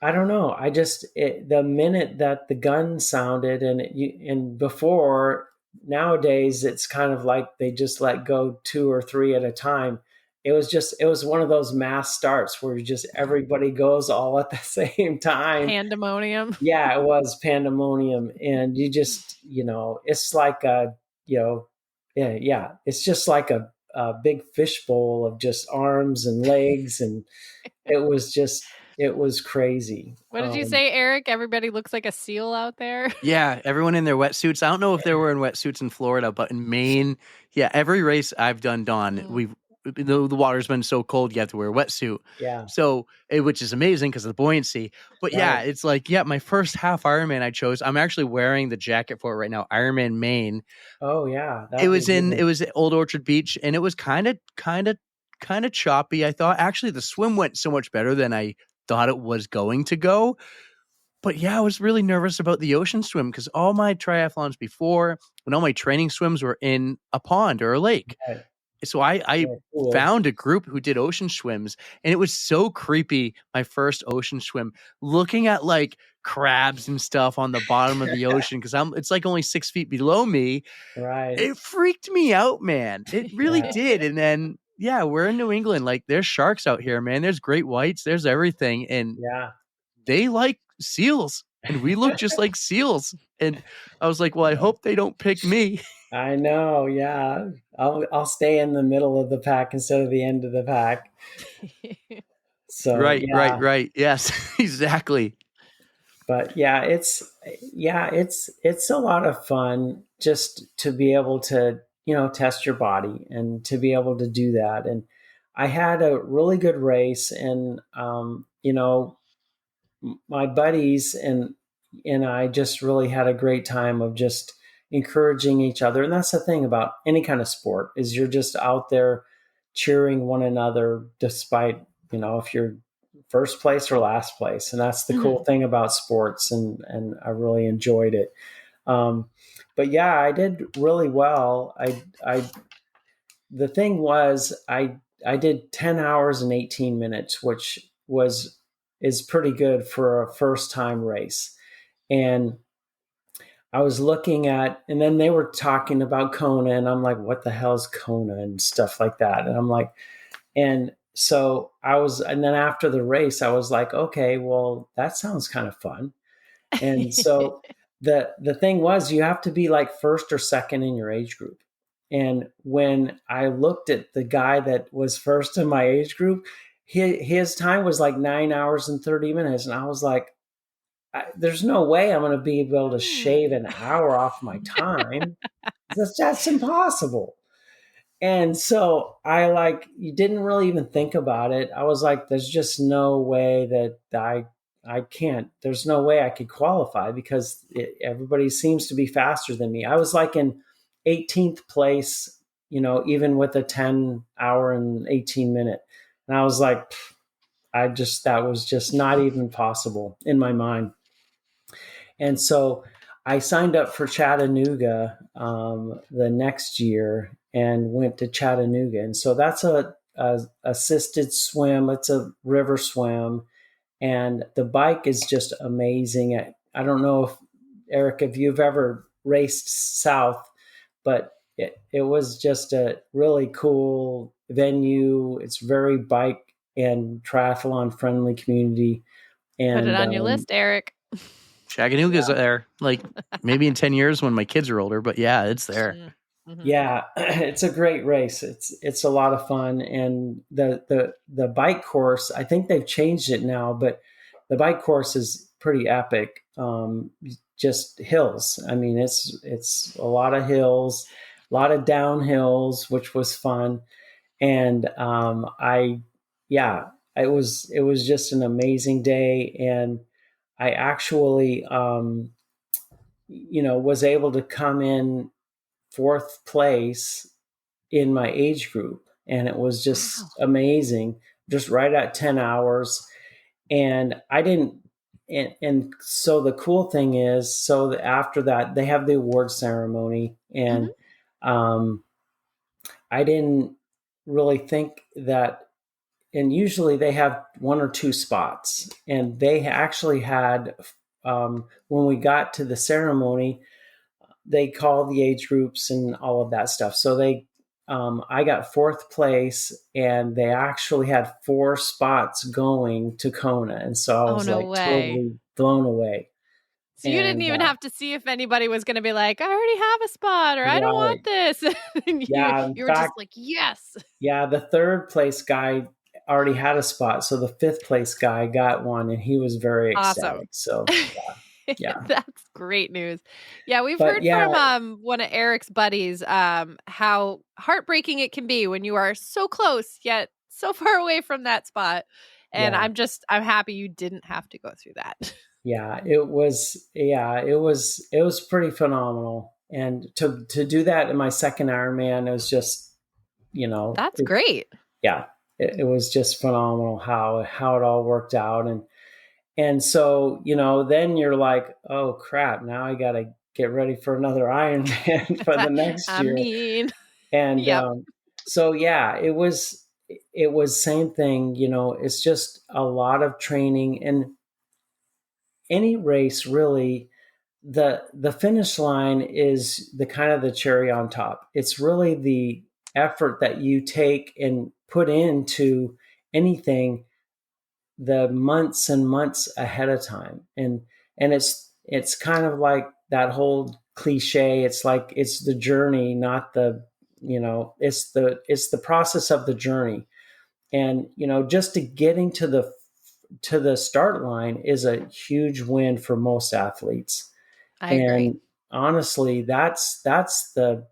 I don't know. The minute that the gun sounded, and before, nowadays, it's kind of like they just let go 2 or 3 at a time. It was one of those mass starts where everybody goes all at the same time. Pandemonium. Yeah, it was pandemonium. And you just, it's like it's just like a big fishbowl of just arms and legs. And it was crazy. What did you say, Eric? Everybody looks like a seal out there. Yeah, everyone in their wetsuits. I don't know if they were in wetsuits in Florida, but in Maine, yeah, every race I've done, Don, the water's been so cold, you have to wear a wetsuit. Yeah. So, which is amazing because of the buoyancy. But yeah, it's like, my first half Ironman I chose, I'm actually wearing the jacket for it right now, Ironman Maine. Oh yeah. It was at Old Orchard Beach, and it was kind of choppy, I thought. Actually, the swim went so much better than I thought it was going to go. But yeah, I was really nervous about the ocean swim because all my triathlons before, when all my training swims were in a pond or a lake. Right. So I found a group who did ocean swims, and it was so creepy. My first ocean swim, looking at like crabs and stuff on the bottom of the ocean, because it's like only 6 feet below me. Right. It freaked me out, man. It really did. And then, we're in New England. Like, there's sharks out here, man. There's great whites. There's everything. And they like seals, and we look just like seals. And I was like, well, I hope they don't pick me. I know. Yeah. I'll stay in the middle of the pack instead of the end of the pack. So right. Yes, exactly. But it's a lot of fun just to be able to, test your body and to be able to do that. And I had a really good race, and, my buddies and I just really had a great time of just encouraging each other. And that's the thing about any kind of sport, is you're just out there cheering one another, despite, if you're first place or last place. And that's the cool thing about sports. And I really enjoyed it. But yeah, I did really well. The thing was, I did 10 hours and 18 minutes, which is pretty good for a first time race. And I was looking at, and then they were talking about Kona, and I'm like, what the hell is Kona and stuff like that? And I'm like, and so and then after the race, I was like, okay, well, that sounds kind of fun. And so the thing was, you have to be like first or second in your age group. And when I looked at the guy that was first in my age group, his time was like 9 hours and 30 minutes. And I was like, there's no way I'm going to be able to shave an hour off my time. That's impossible. And so you didn't really even think about it. I was like, there's just no way that I can't, there's no way I could qualify, because everybody seems to be faster than me. I was like in 18th place, even with a 10 hour and 18 minute. And I was like, that was just not even possible in my mind. And so I signed up for Chattanooga the next year and went to Chattanooga. And so that's a assisted swim. It's a river swim. And the bike is just amazing. I don't know if, Eric, if you've ever raced south, but it was just a really cool venue. It's very bike and triathlon friendly community. And Put it on your list, Eric. Chattanooga's there, like maybe in 10 years when my kids are older, but yeah, it's there. Mm-hmm. Yeah, it's a great race. It's a lot of fun. And the bike course, I think they've changed it now, but the bike course is pretty epic. Just hills. I mean, it's a lot of hills, a lot of downhills, which was fun. And it was just an amazing day. And I actually, was able to come in 4th place in my age group. And it was just amazing, just right at 10 hours. And I didn't, and so the cool thing is, so after that, they have the award ceremony. And I didn't really think that, and usually they have 1 or 2 spots. And they actually had, when we got to the ceremony, they call the age groups and all of that stuff. So I got 4th place, and they actually had 4 spots going to Kona. And so I was totally blown away. So you didn't even have to see if anybody was going to be like, I already have a spot, or I don't want this. You were just like, yes. Yeah. The 3rd place guy already had a spot. So the 5th place guy got one, and he was very ecstatic. So yeah. That's great news. Yeah, we've heard from one of Eric's buddies how heartbreaking it can be when you are so close yet so far away from that spot. And I'm happy you didn't have to go through that. Yeah, it was pretty phenomenal. And to do that in my 2nd Ironman, it was just, That's great. Yeah. It was just phenomenal how it all worked out. And so, then you're like, oh crap, now I got to get ready for another Ironman for the next year. And so, it was same thing, it's just a lot of training. And any race, really, the finish line is the kind of the cherry on top. It's really the effort that you take and put into anything the months and months ahead of time. And it's kind of like that whole cliche. It's like, it's the journey, not the, it's the process of the journey. And, just to getting to the start line is a huge win for most athletes. I agree. Honestly, that's the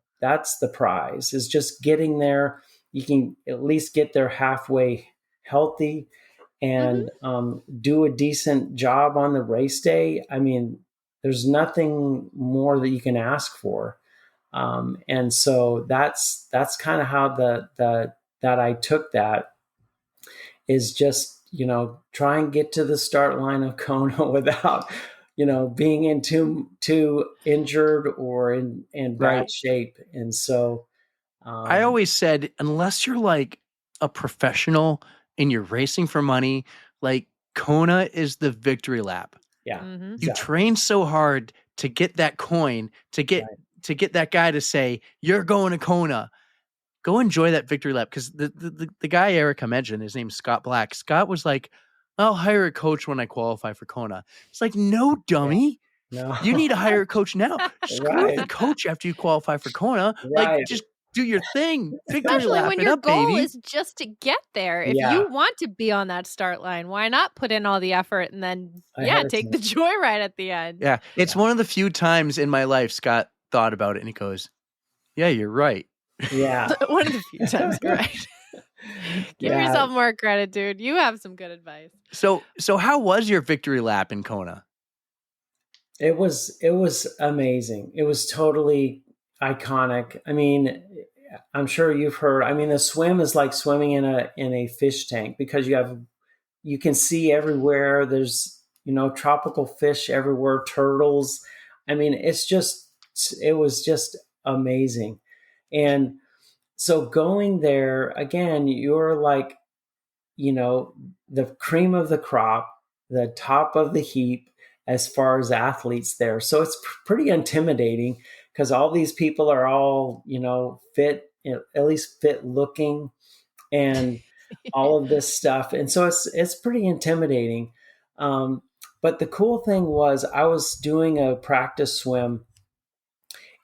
prize, is just getting there. You can at least get there halfway healthy and do a decent job on the race day. I mean, there's nothing more that you can ask for. And so that's kind of how that I took that, is just, try and get to the start line of Kona without, being too injured or in bad shape. And so I always said, unless you're like a professional and you're racing for money, like Kona is the victory lap. Yeah. You train so hard to get that coin, to get that guy to say, you're going to Kona. Go enjoy that victory lap. Because the guy Erica mentioned, his name's Scott Black. Scott was like, I'll hire a coach when I qualify for Kona. It's like, no, dummy. No. You need to hire a coach now. Screw the coach after you qualify for Kona. Like, just do your thing. Especially when your goal is just to get there. If you want to be on that start line, why not put in all the effort and then, take the joyride at the end? Yeah. It's one of the few times in my life Scott thought about it and he goes, yeah, you're right. Yeah. One of the few times you're right. Give yourself more credit, dude. You have some good advice. So how was your victory lap in Kona? It was amazing. It was totally iconic. I mean, I'm sure you've heard. I mean, the swim is like swimming in a fish tank, because you can see everywhere. There's tropical fish everywhere, turtles. I mean, it was just amazing. And so going there again, you're like, the cream of the crop, the top of the heap as far as athletes there. So it's pretty intimidating because all these people are all, fit, at least fit looking and all of this stuff. And so it's pretty intimidating. But the cool thing was I was doing a practice swim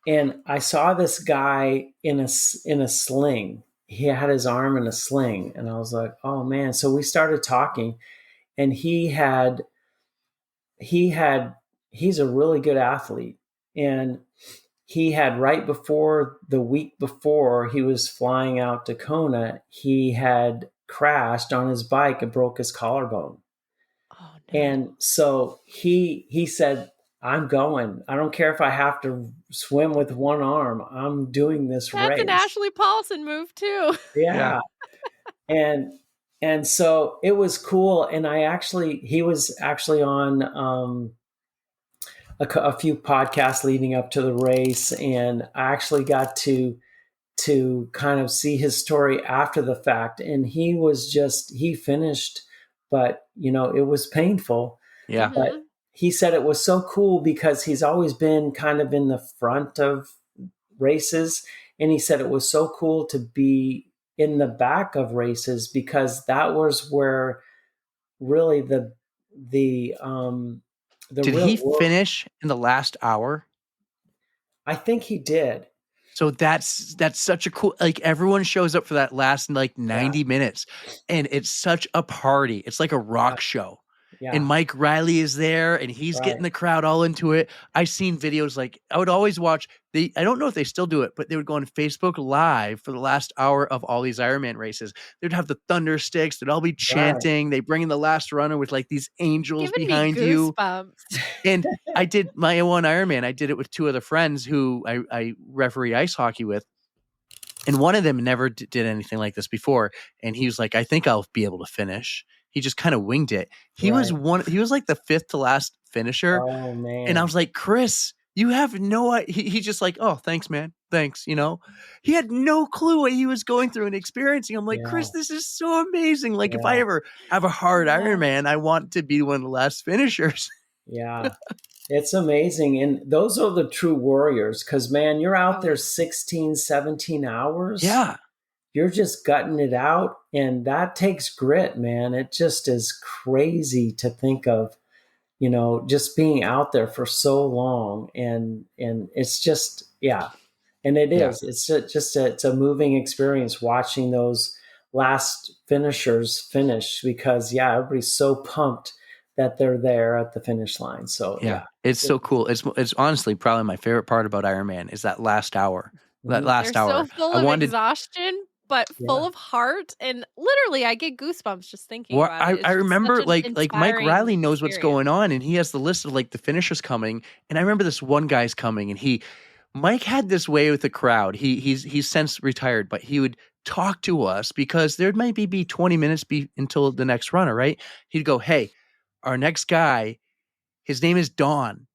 and I saw this guy in a sling. He had his arm in a sling, and I was like, "Oh man!" So we started talking, and he's a really good athlete, and he had right before the week before he was flying out to Kona, he had crashed on his bike and broke his collarbone. Oh, no. And so he said, I'm going. I don't care if I have to swim with one arm. I'm doing this race. That's an Ashley Paulson move too. Yeah. And so it was cool. And he was actually on a few podcasts leading up to the race. And I actually got to kind of see his story after the fact. And he finished, but it was painful. Yeah. But he said it was so cool because he's always been kind of in the front of races. And he said it was so cool to be in the back of races because that was where really the Did he finish in the last hour? I think he did. So that's such a cool, like everyone shows up for that last like 90 minutes and it's such a party. It's like a rock show. Yeah. And Mike Riley is there and he's getting the crowd all into it. I've seen videos like I would always watch I don't know if they still do it, but they would go on Facebook Live for the last hour of all these Ironman races. They'd have the thunder sticks. They'd all be chanting. They bring in the last runner with like these angels behind you. And I did my one Ironman. I did it with two other friends who I referee ice hockey with. And one of them never did anything like this before. And he was like, I think I'll be able to finish. He just kind of winged it. He was like the fifth to last finisher. Oh man. And I was like, Chris, you have no idea. He just like, oh, thanks, man. Thanks. He had no clue what he was going through and experiencing. I'm like, Chris, this is so amazing. Like if I ever have a hard Ironman, I want to be one of the last finishers. Yeah. It's amazing. And those are the true warriors. Cause man, you're out there 16, 17 hours. Yeah. You're just gutting it out. And that takes grit, man. It just is crazy to think of, just being out there for so long. And it's just, and it is, it's a moving experience watching those last finishers finish because everybody's so pumped that they're there at the finish line. So it's so cool. It's honestly probably my favorite part about Ironman is that last hour. That last They're hour. So full of exhaustion, but full of heart, and literally, I get goosebumps just thinking about it. I remember like Mike Riley knows what's going on, and he has the list of like the finishers coming. And I remember this one guy's coming, and Mike had this way with the crowd. He's since retired, but he would talk to us because there might be 20 minutes until the next runner, right? He'd go, hey, our next guy, his name is Don.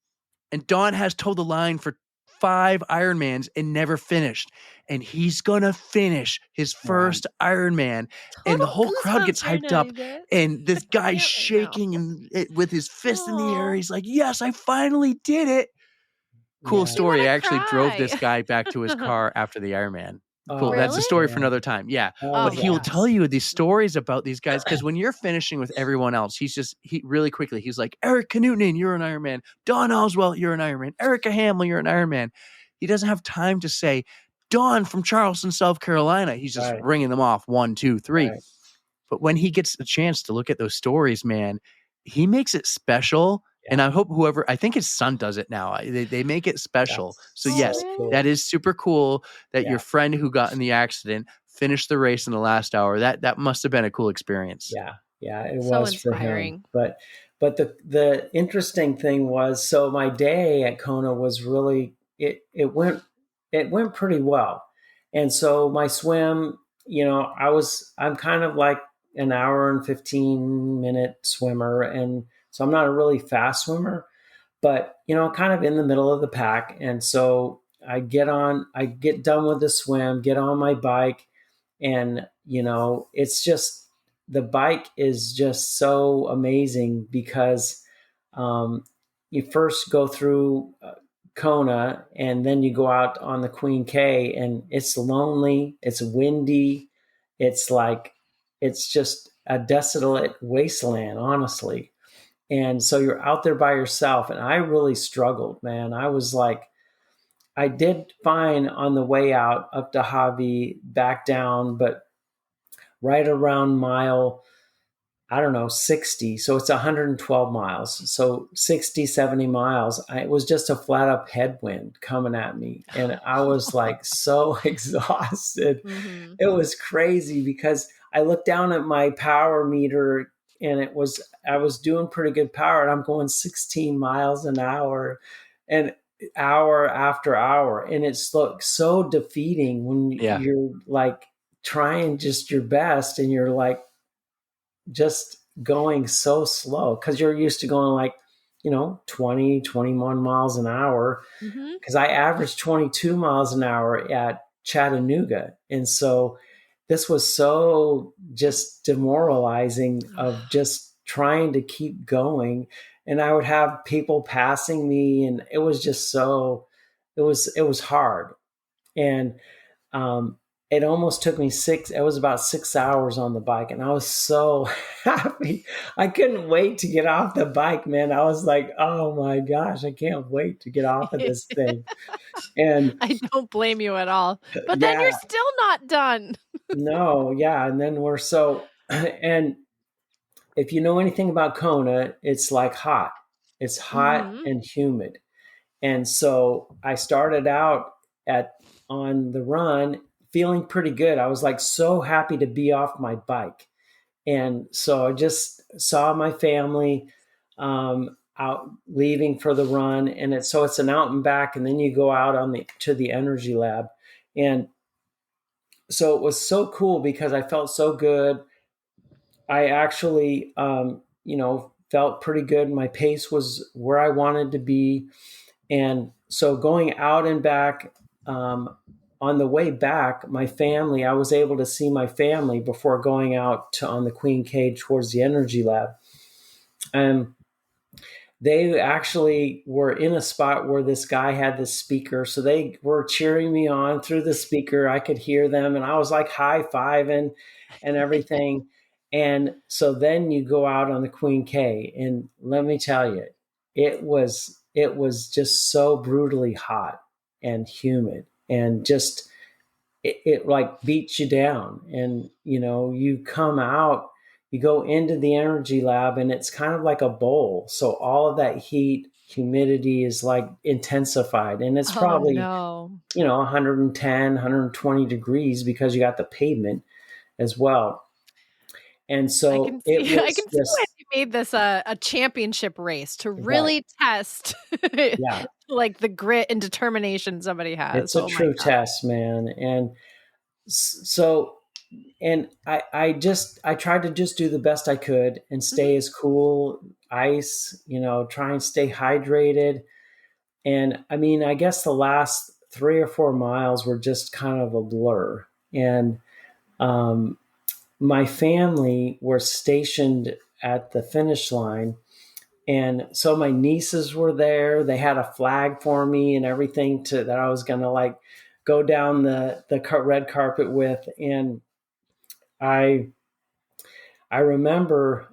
And Don has told the line for 5 Ironmans and never finished. And he's going to finish his first Ironman. And the whole crowd gets hyped up. And this guy's shaking and with his fist in the air. He's like, yes, I finally did it. Cool story. I actually drove this guy back to his car after the Ironman. Cool. Really? That's a story for another time. Yeah. But he will tell you these stories about these guys because when you're finishing with everyone else, he really quickly, he's like, Eric Knutinen, you're an Ironman. Don Oswalt, you're an Ironman. Erica Hamlin, you're an Ironman. He doesn't have time to say, Don from Charleston, South Carolina. He's just ringing them off 1, 2, 3. Right. But when he gets a chance to look at those stories, man, he makes it special. And I hope I think his son does it now. They make it special. So yes, that is super cool that your friend who got in the accident finished the race in the last hour. That must have been a cool experience. Yeah, it was inspiring for him. But the interesting thing was, so my day at Kona was really, it went pretty well. And so my swim, I'm kind of like an hour and 15-minute swimmer. And so I'm not a really fast swimmer, but kind of in the middle of the pack. And so I get done with the swim, get on my bike, and it's just, the bike is just so amazing because you first go through Kona, and then you go out on the Queen K, and it's lonely, it's windy, it's just a desolate wasteland, honestly. And so you're out there by yourself, and I really struggled, man. I did fine on the way out up to Javi, back down, but right around mile, I don't know, 60. So it's 112 miles. So 60, 70 miles. It was just a flat up headwind coming at me. And I was so exhausted. Mm-hmm. It was crazy because I looked down at my power meter, and I was doing pretty good power, and I'm going 16 miles an hour and hour after hour. And it's so defeating when you're trying just your best, and you're just going so slow because you're used to going 20, 21 miles an hour. Because I averaged 22 miles an hour at Chattanooga. And so this was so just demoralizing of just trying to keep going. And I would have people passing me, and it was just it was hard. And it almost took me it was about 6 hours on the bike, and I was so happy. I couldn't wait to get off the bike, man. I was like, oh my gosh, I can't wait to get off of this thing. And I don't blame you at all. But then you're still not done. No, yeah. And then and if you know anything about Kona, it's hot. It's hot and humid. And so I started out on the run feeling pretty good. I was so happy to be off my bike. And so I just saw my family out leaving for the run. And it's an out and back, and then you go out to the energy lab. And so it was so cool because I felt so good. I actually, felt pretty good. My pace was where I wanted to be. And so going out and back, on the way back, my family, I was able to see my family before going out on the Queen K towards the energy lab. And they actually were in a spot where this guy had this speaker. So they were cheering me on through the speaker. I could hear them, and I was high-fiving and everything. And so then you go out on the Queen K, and let me tell you, it was just so brutally hot and humid, and just it beats you down. And you come out, you go into the energy lab, and it's kind of like a bowl. So all of that heat, humidity is intensified, and it's probably 110, 120 degrees because you got the pavement as well. And so I can see why you made this a championship race to really test the grit and determination somebody has. It's a true test, man. And so, and I tried to just do the best I could and stay as cool, ice, try and stay hydrated. And I mean, I guess the last 3 or 4 miles were just kind of a blur. And my family were stationed at the finish line. And so my nieces were there. They had a flag for me and everything that I was going to go down the red carpet with. And I remember,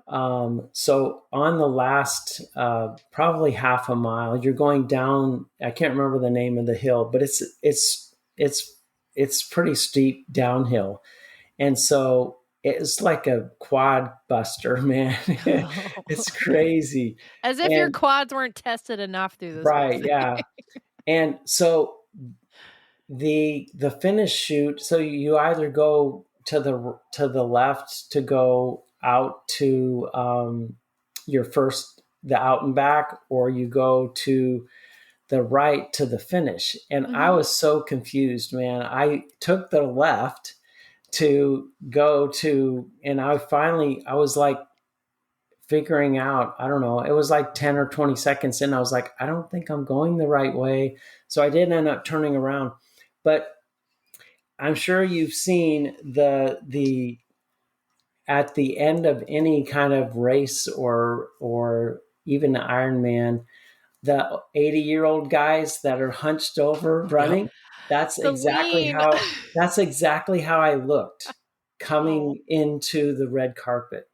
so on the last, probably half a mile, you're going down, I can't remember the name of the hill, but it's pretty steep downhill. And so it's like a quad buster, man. It's crazy. As if your quads weren't tested enough through this. Right. Yeah. And so the finish chute, so you either go to the left to go out to the out and back, or you go to the right to the finish. And I was so confused, man. I took the left to go to, and I was figuring out, I don't know, it was like 10 or 20 seconds in, I was like, I don't think I'm going the right way. So I did end up turning around. But I'm sure you've seen the at the end of any kind of race or even the Ironman, the 80-year-old guys that are hunched over running, that's exactly how I looked coming into the red carpet.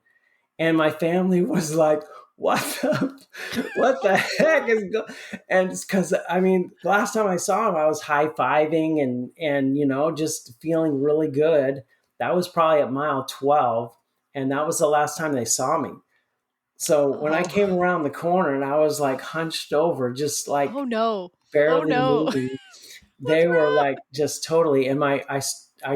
And my family was like, what the heck is going? And because, I mean, last time I saw him, I was high-fiving and, you know, just feeling really good. That was probably at mile 12. And that was the last time they saw me. So when I came around the corner and I was like hunched over, just like barely moving, they were like just totally. And I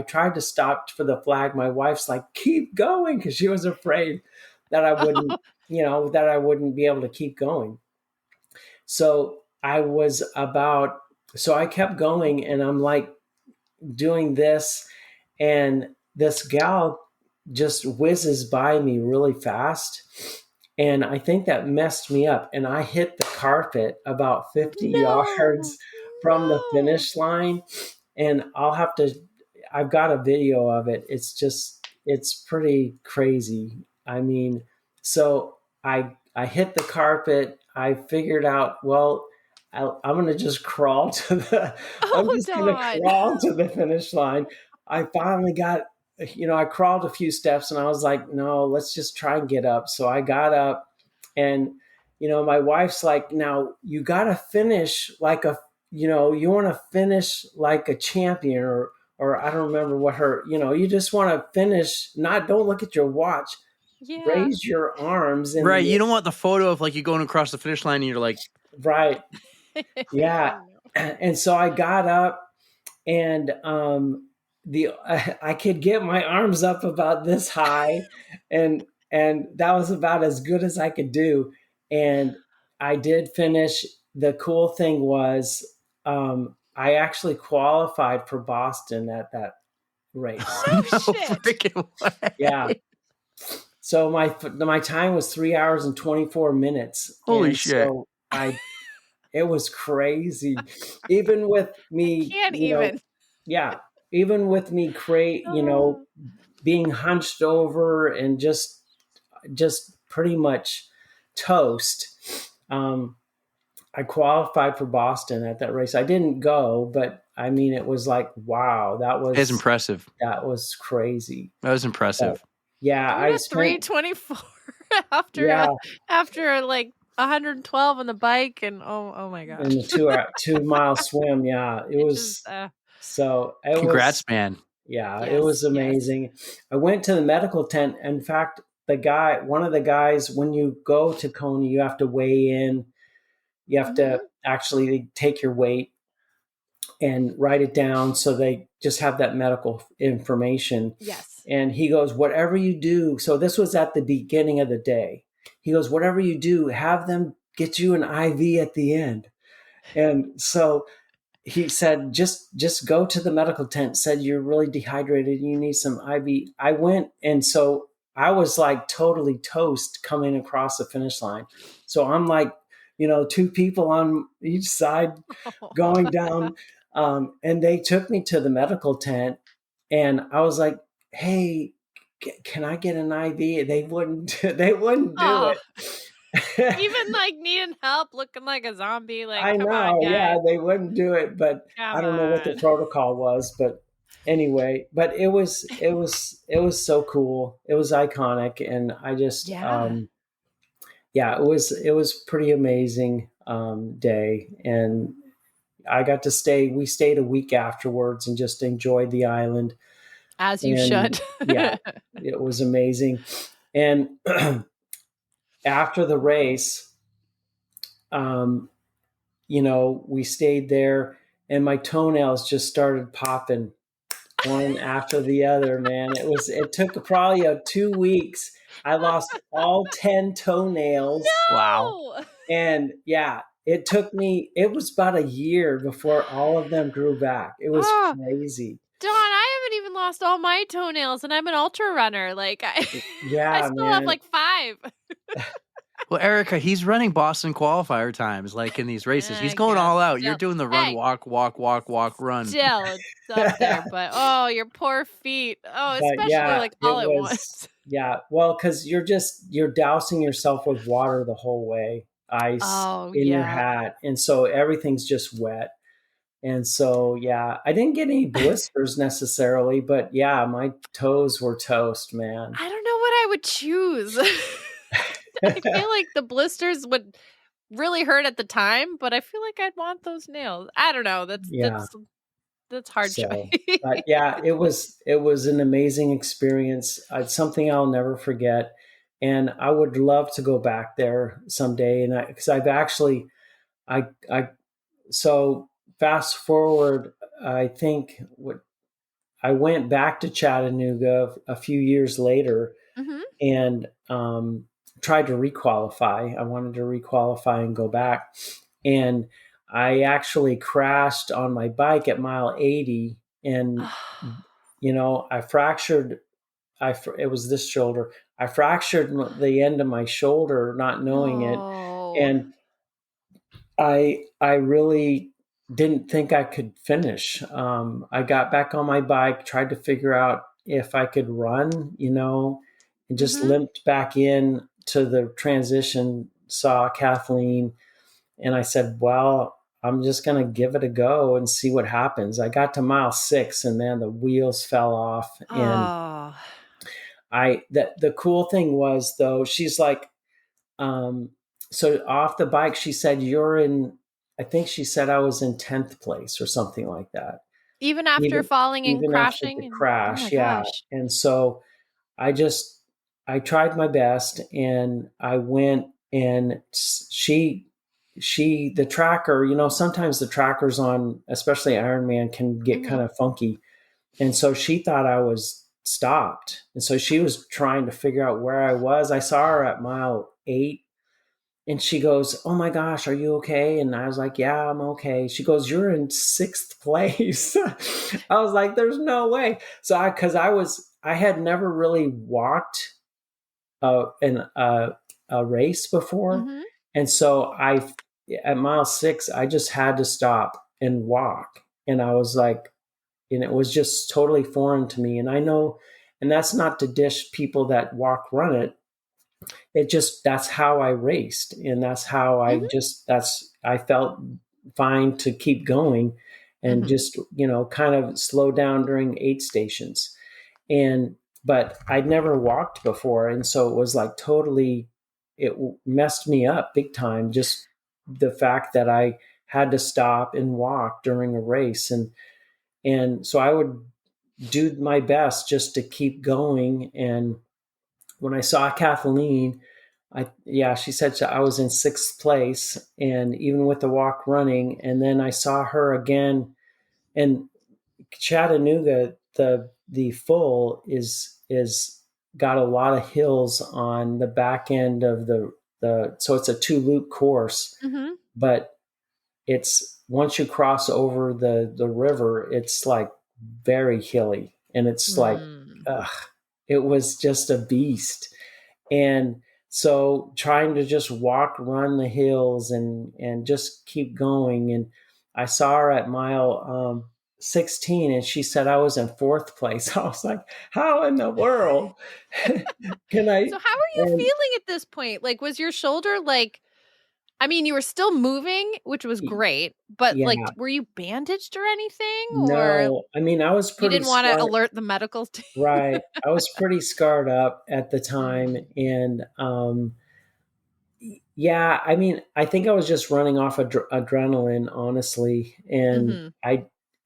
tried to stop for the flag. My wife's like, keep going, because she was afraid that I wouldn't, that I wouldn't be able to keep going. So I kept going, and I'm like doing this, and this gal just whizzes by me really fast. And I think that messed me up. And I hit the carpet about 50 yards from the finish line. And I've got a video of it. It's pretty crazy. I mean, so I hit the carpet. I figured out, well, I'm going to just crawl to the finish line. I finally got, I crawled a few steps, and I was like, no, let's just try and get up. So I got up, and, my wife's like, now you got to finish like you want to finish like a champion, or I don't remember what you just want to finish, don't look at your watch. Yeah. Raise your arms. And right. You don't want the photo of like you going across the finish line and you're like, right. Yeah. And so I got up, and I could get my arms up about this high, and that was about as good as I could do. And I did finish. The cool thing was, I actually qualified for Boston at that race. Freaking way. Yeah. So my time was 3 hours and 24 minutes. Holy shit. So it was crazy. Even with me, even with me being hunched over and just pretty much toast. I qualified for Boston at that race. I didn't go, but I mean, it was like, wow, it's impressive. That was crazy. That was impressive. I was 3:24 after like 112 on the bike, and oh my gosh, and the 2-mile swim. Yeah, it was. Congrats, man. Yeah, it was amazing. Yes. I went to the medical tent. In fact, one of the guys, when you go to Kona, you have to weigh in. You have to actually take your weight and write it down, so they just have that medical information. Yes. And he goes, whatever you do. So this was at the beginning of the day. He goes, whatever you do, have them get you an IV at the end. And so he said, just go to the medical tent, said you're really dehydrated, you need some IV. I went, and so I was like totally toast coming across the finish line. So I'm like, 2 people on each side going down. And they took me to the medical tent, and I was like, hey, can I get an IV? They wouldn't do it. Even like needing help, looking like a zombie. Like, I know, yeah, they wouldn't do it, but I don't know what the protocol was, but anyway, but it was so cool. It was iconic, and I just, it was pretty amazing day, and I got to we stayed a week afterwards and just enjoyed the island. As you should. Yeah, it was amazing. And after the race, we stayed there, and my toenails just started popping one after the other, man. It took probably 2 weeks. I lost all 10 toenails. No! Wow. And it was about a year before all of them grew back. It was crazy. Don, I haven't even lost all my toenails, and I'm an ultra runner. Like, I still have like 5. Well, Erica, he's running Boston qualifier times, like in these races. He's going all out. You're doing the run, walk, run. Still, it's up there. But oh, your poor feet. Oh, especially like all at once. Yeah, well, because you're dousing yourself with water the whole way, ice in your hat, and so everything's just wet. And so, yeah, I didn't get any blisters necessarily, but yeah, my toes were toast, man. I don't know what I would choose. I feel like the blisters would really hurt at the time, but I feel like I'd want those nails. I don't know. That's hard choice. But yeah, it was an amazing experience. It's something I'll never forget. And I would love to go back there someday. And because I've actually, so fast forward, I think I went back to Chattanooga a few years later and tried to requalify. I wanted to requalify and go back. And I actually crashed on my bike at mile 80 and, I fractured, it was this shoulder. I fractured the end of my shoulder, not knowing it. And I really didn't think I could finish. I got back on my bike, tried to figure out if I could run, and just limped back in to the transition, saw Kathleen, and I said, well, I'm just going to give it a go and see what happens. I got to mile 6 and man, the wheels fell off. And the cool thing was though, she's like, so off the bike, she said, I think she said I was in 10th place or something like that. Even after falling and crashing? After the crash, yeah. And so I tried my best and I went and the tracker, sometimes the trackers on, especially Ironman, can get kind of funky. And so she thought I was stopped. And so she was trying to figure out where I was. I saw her at mile 8 and she goes, oh my gosh, are you okay? And I was like, yeah, I'm okay. She goes, you're in 6th place. I was like, there's no way. So I had never really walked in a race before. And so at mile 6, I just had to stop and walk. And I was like, and it was just totally foreign to me. And I know, and that's not to dish people that run it. That's how I raced. And that's how I felt fine to keep going and just, kind of slow down during aid stations. But I'd never walked before. And so it was like it messed me up big time. Just the fact that I had to stop and walk during a race. And so I would do my best just to keep going. And when I saw Kathleen, she said I was in 6th place, and even with the walk running, and then I saw her again. And Chattanooga, the full is got a lot of hills on the back end of so it's a 2-loop course, but it's once you cross over the river, it's like very hilly, and it's like, it was just a beast. And so trying to just run the hills and just keep going. And I saw her at mile 16 and she said I was in 4th place. I was like, how in the world can I? So how are you feeling at this point? Like, was your shoulder you were still moving, which was great, but were you bandaged or anything? No, I was pretty. You didn't want to alert the medical team, right? I was pretty scarred up at the time, and I think I was just running off adrenaline, honestly, and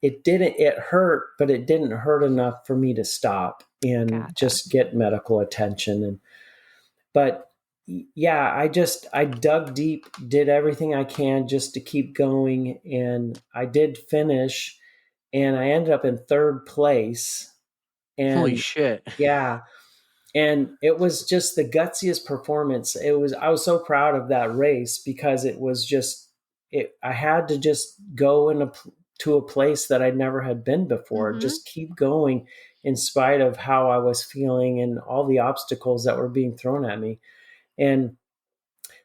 it hurt, but it didn't hurt enough for me to stop and just get medical attention. But I dug deep, did everything I can just to keep going. And I did finish, and I ended up in 3rd place. And holy shit. Yeah. And it was just the gutsiest performance. I was so proud of that race because it was just, I had to just go to a place that I never had been before, just keep going in spite of how I was feeling and all the obstacles that were being thrown at me. And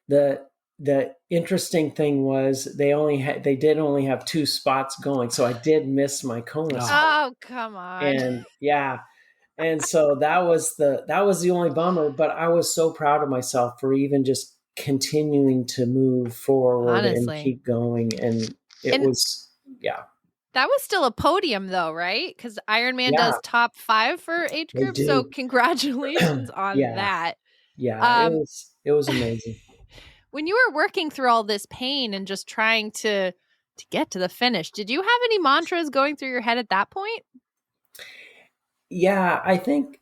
the interesting thing was they did only have 2 spots going, so I did miss my Kona spot. Oh, come on. And yeah, and so that was the only bummer. But I was so proud of myself for even just continuing to move forward and Honestly. keep going. And it was, yeah. That was still a podium though, right? Because Ironman Yeah. does top 5 for age They group. do. So congratulations on Yeah. that. Yeah, it was amazing. When you were working through all this pain and just trying to get to the finish, did you have any mantras going through your head at that point? Yeah, I think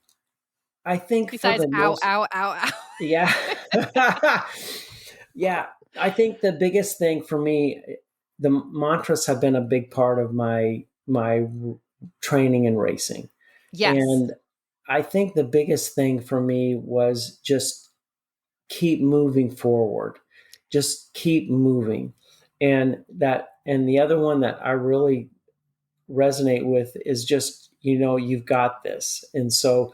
Besides for the ow, most, ow, ow, ow. yeah. Yeah, I think the biggest thing for me, the mantras have been a big part of my training and racing. Yes. And I think the biggest thing for me was just keep moving forward. Just keep moving. And the other one that I really resonate with is just, you've got this. And so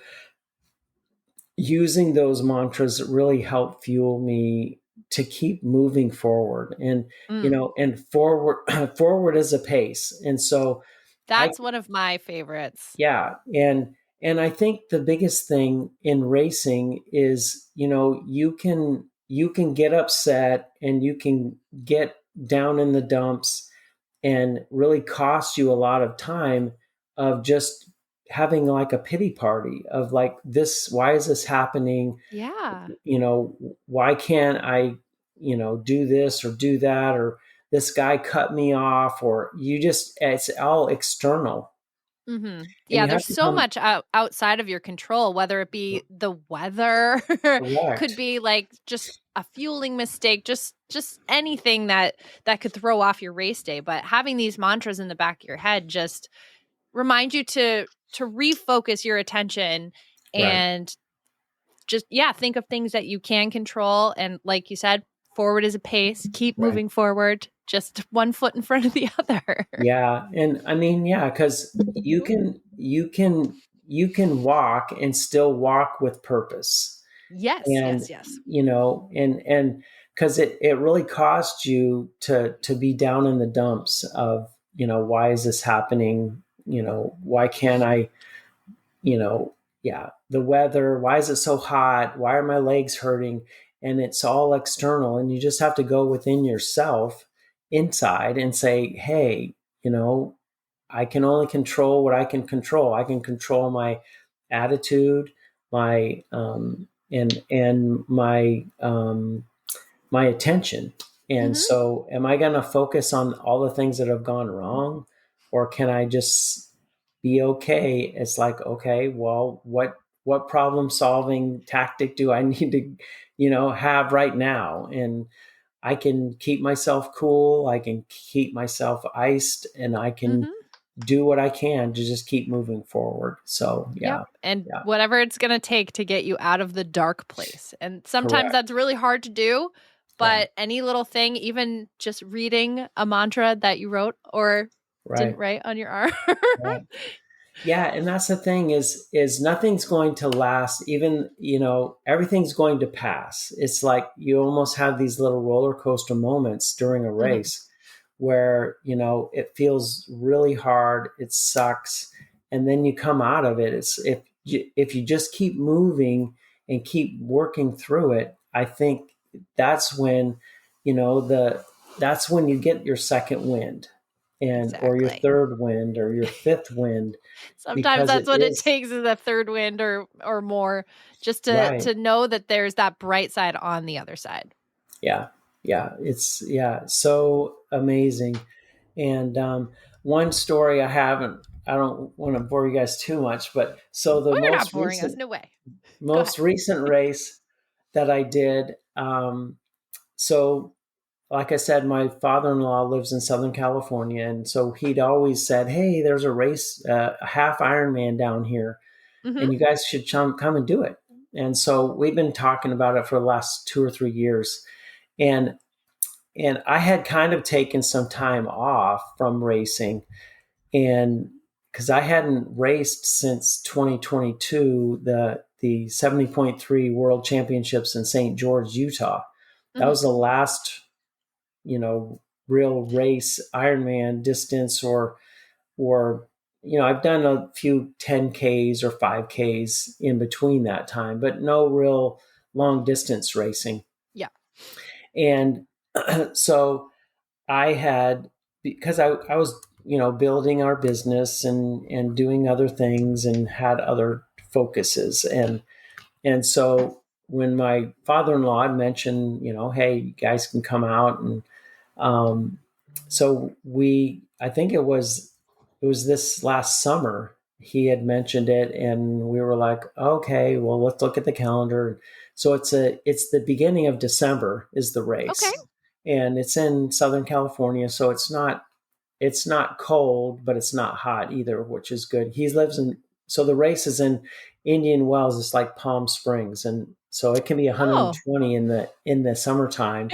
using those mantras really help fuel me to keep moving forward. And and forward is a pace. And so that's one of my favorites. Yeah. And I think the biggest thing in racing is, you can get upset and you can get down in the dumps and really cost you a lot of time of just having like a pity party of like this, why is this happening? Yeah. Why can't I, do this or do that, or this guy cut me off, or it's all external. Mm-hmm. Yeah, there's so much outside of your control, whether it be the weather, could be like just a fueling mistake, just anything that could throw off your race day. But having these mantras in the back of your head just remind you to refocus your attention and just think of things that you can control. And like you said, forward is a pace. Keep moving forward. Just one foot in front of the other. Yeah. And I mean, because you can walk and still walk with purpose. Yes. And, yes. And because it really cost you to be down in the dumps of, why is this happening? Why can't I, the weather, why is it so hot? Why are my legs hurting? And it's all external. And you just have to go within yourself inside and say, hey, I can only control what I can control. I can control my attitude, my and my my attention. And so am I going to focus on all the things that have gone wrong, or can I just be okay? It's like, okay, well, what problem solving tactic do I need to, have right now? And I can keep myself cool. I can keep myself iced, and I can do what I can to just keep moving forward. So, yeah. Yep. And whatever it's going to take to get you out of the dark place. And sometimes that's really hard to do, but any little thing, even just reading a mantra that you wrote or didn't write on your arm. Yeah. And that's the thing is nothing's going to last. Even, everything's going to pass. It's like you almost have these little roller coaster moments during a race where, it feels really hard. It sucks. And then you come out of it. It's if you just keep moving and keep working through it, I think that's when, that's when you get your second wind. Or your third wind or your fifth wind. Sometimes that's what it takes is a third wind or more, just to know that there's that bright side on the other side. Yeah. It's so amazing. And one story I don't want to bore you guys too much, but so the You're not boring us, no way. Most recent race that I did. So like I said, my father-in-law lives in Southern California. And so he'd always said, hey, there's a race, a half Ironman down here, and you guys should come and do it. And so we've been talking about it for the last 2 or 3 years. And I had kind of taken some time off from racing, and because I hadn't raced since 2022, the 70.3 World Championships in St. George, Utah. That was the last, real race, Ironman distance or, I've done a few 10Ks or 5Ks in between that time, but no real long distance racing. Yeah. And so I had, because I was, building our business and doing other things and had other focuses. And so when my father-in-law mentioned, hey, you guys can come out. And so I think it was this last summer, he had mentioned it, and we were like, okay, well, let's look at the calendar. So it's the beginning of December is the race. Okay. And it's in Southern California. So it's not cold, but it's not hot either, which is good. So the race is in Indian Wells. It's like Palm Springs. And so it can be 120 in the summertime.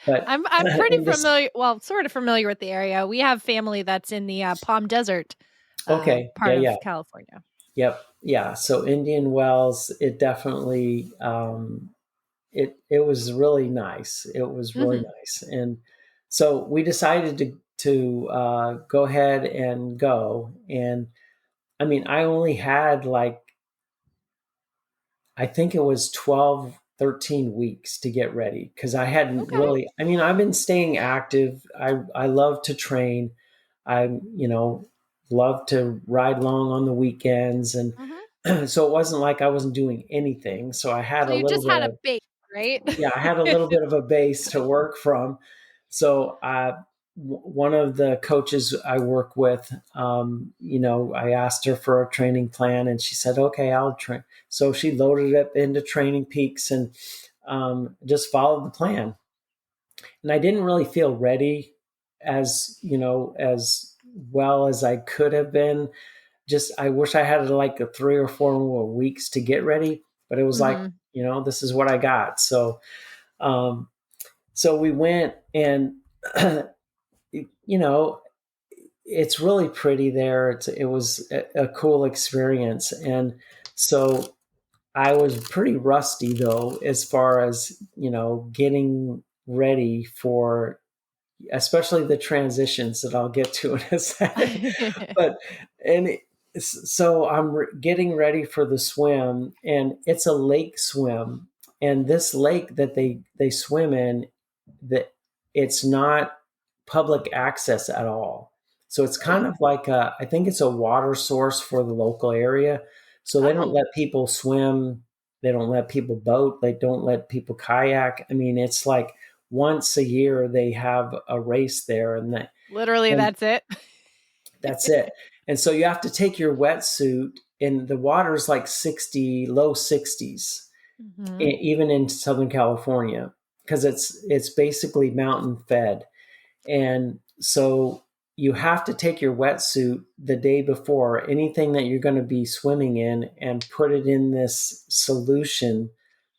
But I'm pretty familiar. Well, sort of familiar with the area. We have family that's in the Palm Desert part of California. Yep. Yeah. So Indian Wells, it definitely, it was really nice. It was really nice. And so we decided to go ahead and go. And I mean, I only had I think it was 12, 13 weeks to get ready, because I hadn't really, I've been staying active. I love to train. I, love to ride along on the weekends. And so it wasn't like I wasn't doing anything. So I had had a base, right? Yeah, I had a little bit of a base to work from. So one of the coaches I work with, I asked her for a training plan, and she said, okay, I'll train. So she loaded up into Training Peaks and just followed the plan. And I didn't really feel ready as well as I could have been. Just, I wish I had a 3 or 4 more weeks to get ready, but it was this is what I got. So, so we went, and, it's really pretty there. It was a cool experience. And so I was pretty rusty though, as far as, getting ready for, especially the transitions that I'll get to in a second. So I'm getting ready for the swim, and it's a lake swim. And this lake that they swim in, that it's not public access at all. So it's kind of like I think it's a water source for the local area. So they don't let people swim. They don't let people boat. They don't let people kayak. I mean, it's like once a year they have a race there, and that's it. That's it. And so you have to take your wetsuit, and the water's like 60, low 60s, even in Southern California, because it's basically mountain fed. And so you have to take your wetsuit the day before anything that you're going to be swimming in, and put it in this solution.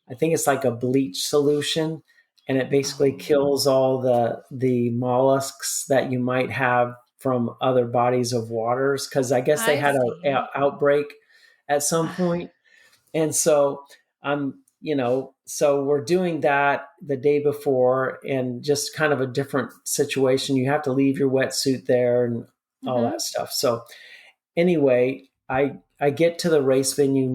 I think it's like a bleach solution, and it basically kills all the mollusks that you might have from other bodies of waters, because I guess they had an outbreak at some point. And so so we're doing that the day before, and just kind of a different situation. You have to leave your wetsuit there and all that stuff. So anyway, I get to the race venue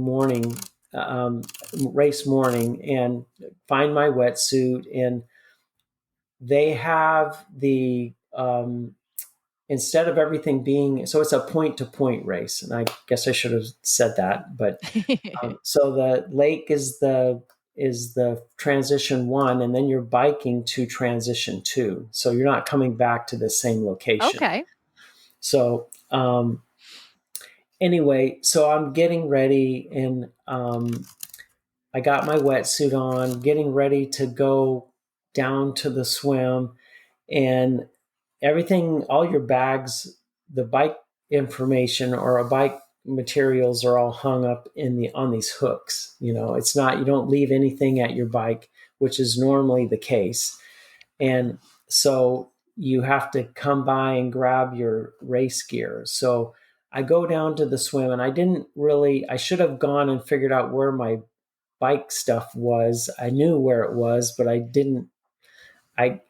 race morning, and find my wetsuit, and they have the instead of everything being, so it's a point-to-point race, and I guess I should have said that, but so the lake is the transition 1, and then you're biking to transition 2, so you're not coming back to the same location. Okay. So anyway, so I'm getting ready, and I got my wetsuit on, getting ready to go down to the swim, and everything, all your bags, the bike information or a bike materials are all hung up on these hooks. It's not, you don't leave anything at your bike, which is normally the case. And so you have to come by and grab your race gear. So I go down to the swim, and I should have gone and figured out where my bike stuff was. I knew where it was, but I didn't I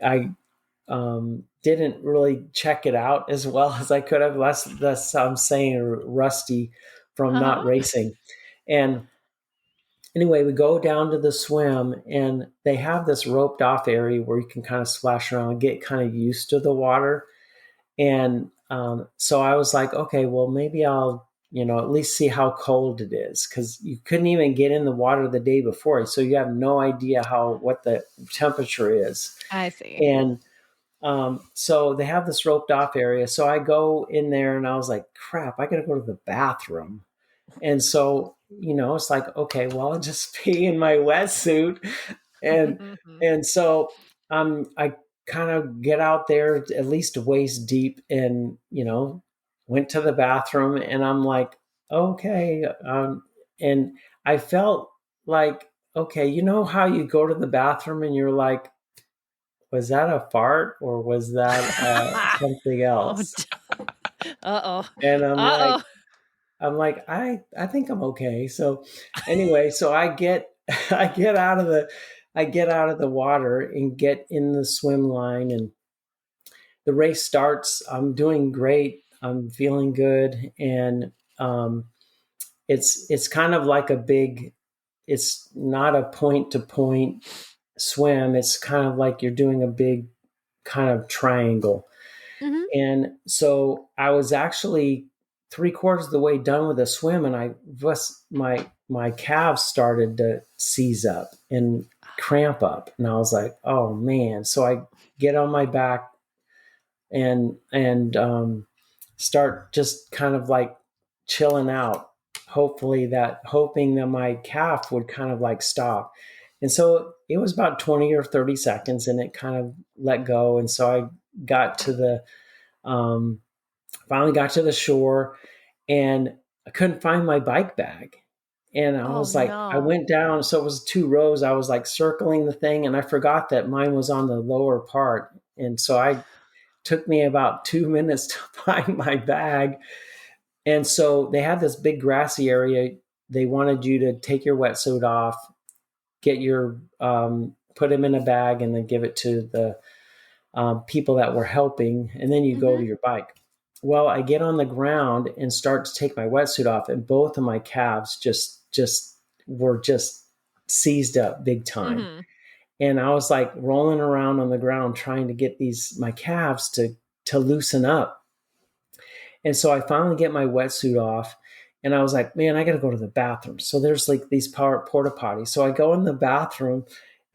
didn't really check it out as well as I could have. That's I'm saying rusty from not racing. And anyway, we go down to the swim, and they have this roped off area where you can kind of splash around and get kind of used to the water. And so I was like, okay, well, maybe I'll, at least see how cold it is, because you couldn't even get in the water the day before. So you have no idea what the temperature is. I see. And so they have this roped off area. So I go in there and I was like, crap, I got to go to the bathroom. And so, it's like, okay, well, I'll just pee in my wetsuit. And so I kind of get out there at least waist deep and, went to the bathroom, and I'm like, okay. And I felt like, okay, you know how you go to the bathroom and you're like, was that a fart or was that something else? Uh-oh. And I'm like, I think I'm okay. So anyway, so I get out of the water and get in the swim line, and the race starts. I'm doing great. I'm feeling good. And it's kind of like it's not a point to point swim. It's kind of like you're doing a big kind of triangle. Mm-hmm. And so I was actually 3/4 of the way done with the swim, and my calves started to seize up and cramp up, and I was like, oh man. So I get on my back and start just kind of like chilling out, hoping that my calf would kind of like stop. And so it was about 20 or 30 seconds, and it kind of let go. And so I got to finally got to the shore, and I couldn't find my bike bag. And I was like, no. I went down. So it was 2 rows. I was like circling the thing, and I forgot that mine was on the lower part. And so took me about 2 minutes to find my bag. And so they had this big grassy area. They wanted you to take your wetsuit off, get put them in a bag, and then give it to the people that were helping. And then you go to your bike. Well, I get on the ground and start to take my wetsuit off, and both of my calves were seized up big time. Mm-hmm. And I was like rolling around on the ground trying to get my calves to loosen up. And so I finally get my wetsuit off, and I was like, man, I got to go to the bathroom. So there's like these porta potties. So I go in the bathroom,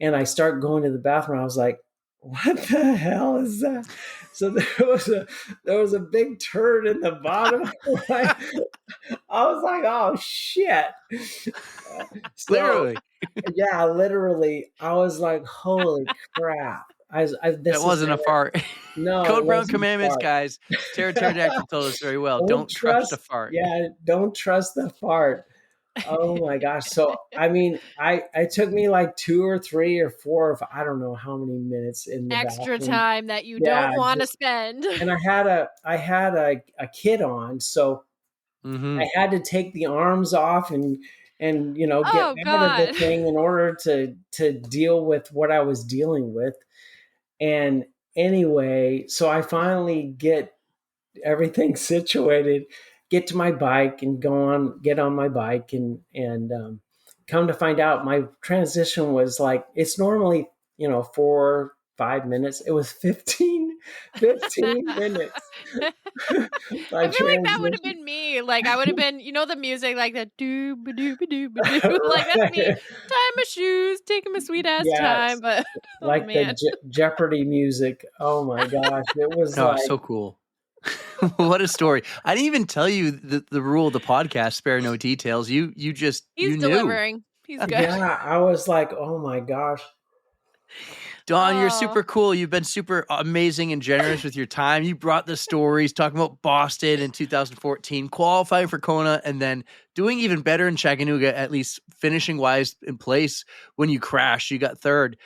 and I start going to the bathroom. I was like, what the hell is that? So there was a big turd in the bottom. I was like, oh shit. Literally. Yeah, literally. I was like, holy crap. That wasn't a fart. No. Code Brown Commandments, guys. Tara Pterodactyl told us very well. Don't trust the fart. Yeah, don't trust the fart. Oh my gosh. So, I mean, it took me like 2 or 3 or 4 or 5, I don't know how many minutes in the extra bathroom. time that you don't want to spend. And I had a kid on, so I had to take the arms off and get out of the thing in order to deal with what I was dealing with. And anyway, so I finally get everything situated, get to my bike and get on my bike and come to find out my transition was like, it's normally, 4 or 5 minutes. It was 15 minutes. I feel like that would have been me. Like I would have been, the music like that doo ba doo ba doo ba doo. Like that's me. Tie my shoes, taking my sweet ass time. But like the Jeopardy music. Oh my gosh. It was so cool. What a story. I didn't even tell you the rule of the podcast, spare no details. He's delivering. He's good. Yeah, I was like, oh my gosh. Don, you're super cool. You've been super amazing and generous with your time. You brought the stories, talking about Boston in 2014, qualifying for Kona, and then doing even better in Chattanooga, at least finishing wise in place when you crashed. You got third.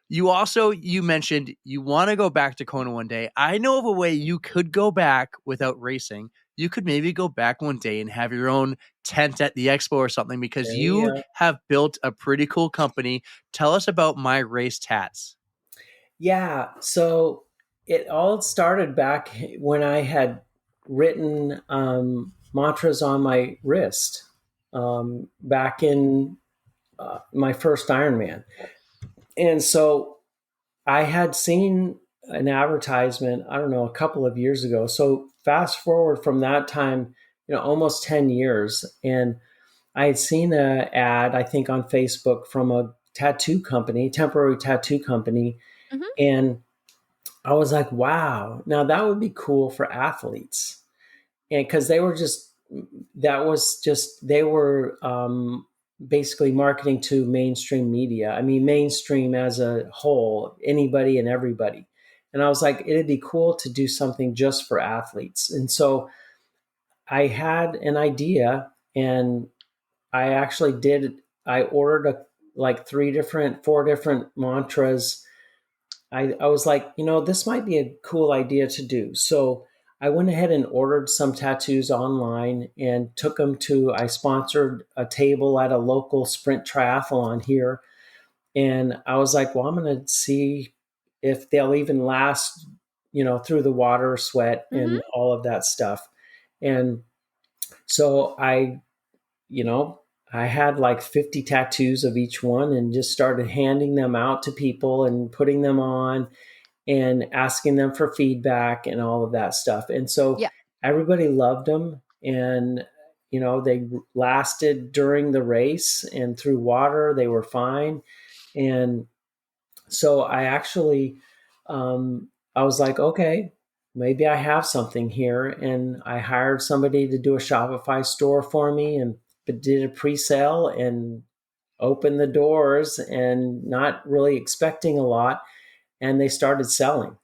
You mentioned you want to go back to Kona one day. I know of a way you could go back without racing. You could maybe go back one day and have your own tent at the expo or something, because you have built a pretty cool company. Tell us about My Race Tatts. Yeah. So it all started back when I had written mantras on my wrist back in my first Ironman. And so I had seen an advertisement, I don't know, a couple of years ago. So fast forward from that time, almost 10 years. And I had seen an ad, I think on Facebook from a tattoo company, temporary tattoo company. Mm-hmm. And I was like, wow, now that would be cool for athletes. And because they were basically marketing to mainstream media. I mean, mainstream as a whole, anybody and everybody. And I was like, it'd be cool to do something just for athletes. And so I had an idea, and I actually ordered like 4 different mantras. I was like, this might be a cool idea to do. So I went ahead and ordered some tattoos online and I sponsored a table at a local sprint triathlon here. And I was like, well, I'm going to see if they'll even last, through the water, sweat, and all of that stuff. And so I had like 50 tattoos of each one and just started handing them out to people and putting them on and asking them for feedback and all of that stuff. And so everybody loved them. And, they lasted during the race and through water, they were fine. And so I actually, I was like, okay, maybe I have something here. And I hired somebody to do a Shopify store for me and did a pre-sale and opened the doors and not really expecting a lot. And they started selling.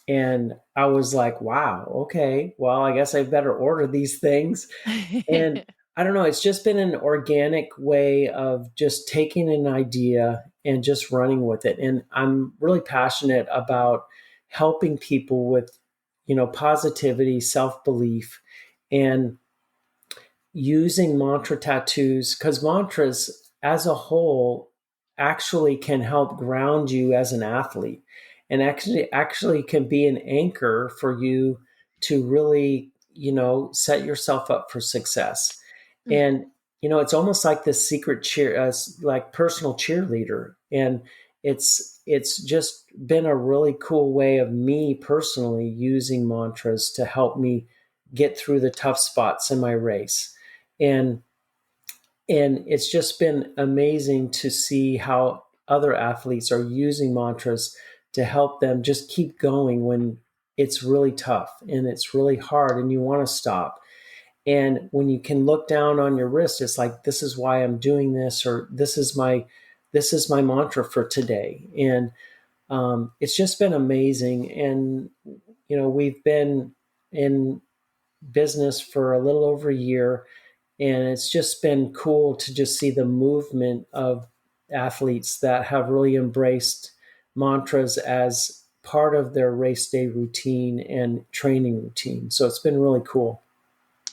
And I was like, wow, okay, well, I guess I better order these things. And I don't know, it's just been an organic way of just taking an idea and just running with it. And I'm really passionate about helping people with, positivity, self-belief, and using mantra tattoos, because mantras as a whole actually can help ground you as an athlete, and actually can be an anchor for you to really, set yourself up for success. And, it's almost like this secret like personal cheerleader. And it's just been a really cool way of me personally using mantras to help me get through the tough spots in my race. And it's just been amazing to see how other athletes are using mantras to help them just keep going when it's really tough and it's really hard and you want to stop. And when you can look down on your wrist, it's like, this is why I'm doing this, or this is my mantra for today. And it's just been amazing. And, we've been in business for a little over a year, and it's just been cool to just see the movement of athletes that have really embraced mantras as part of their race day routine and training routine. So it's been really cool.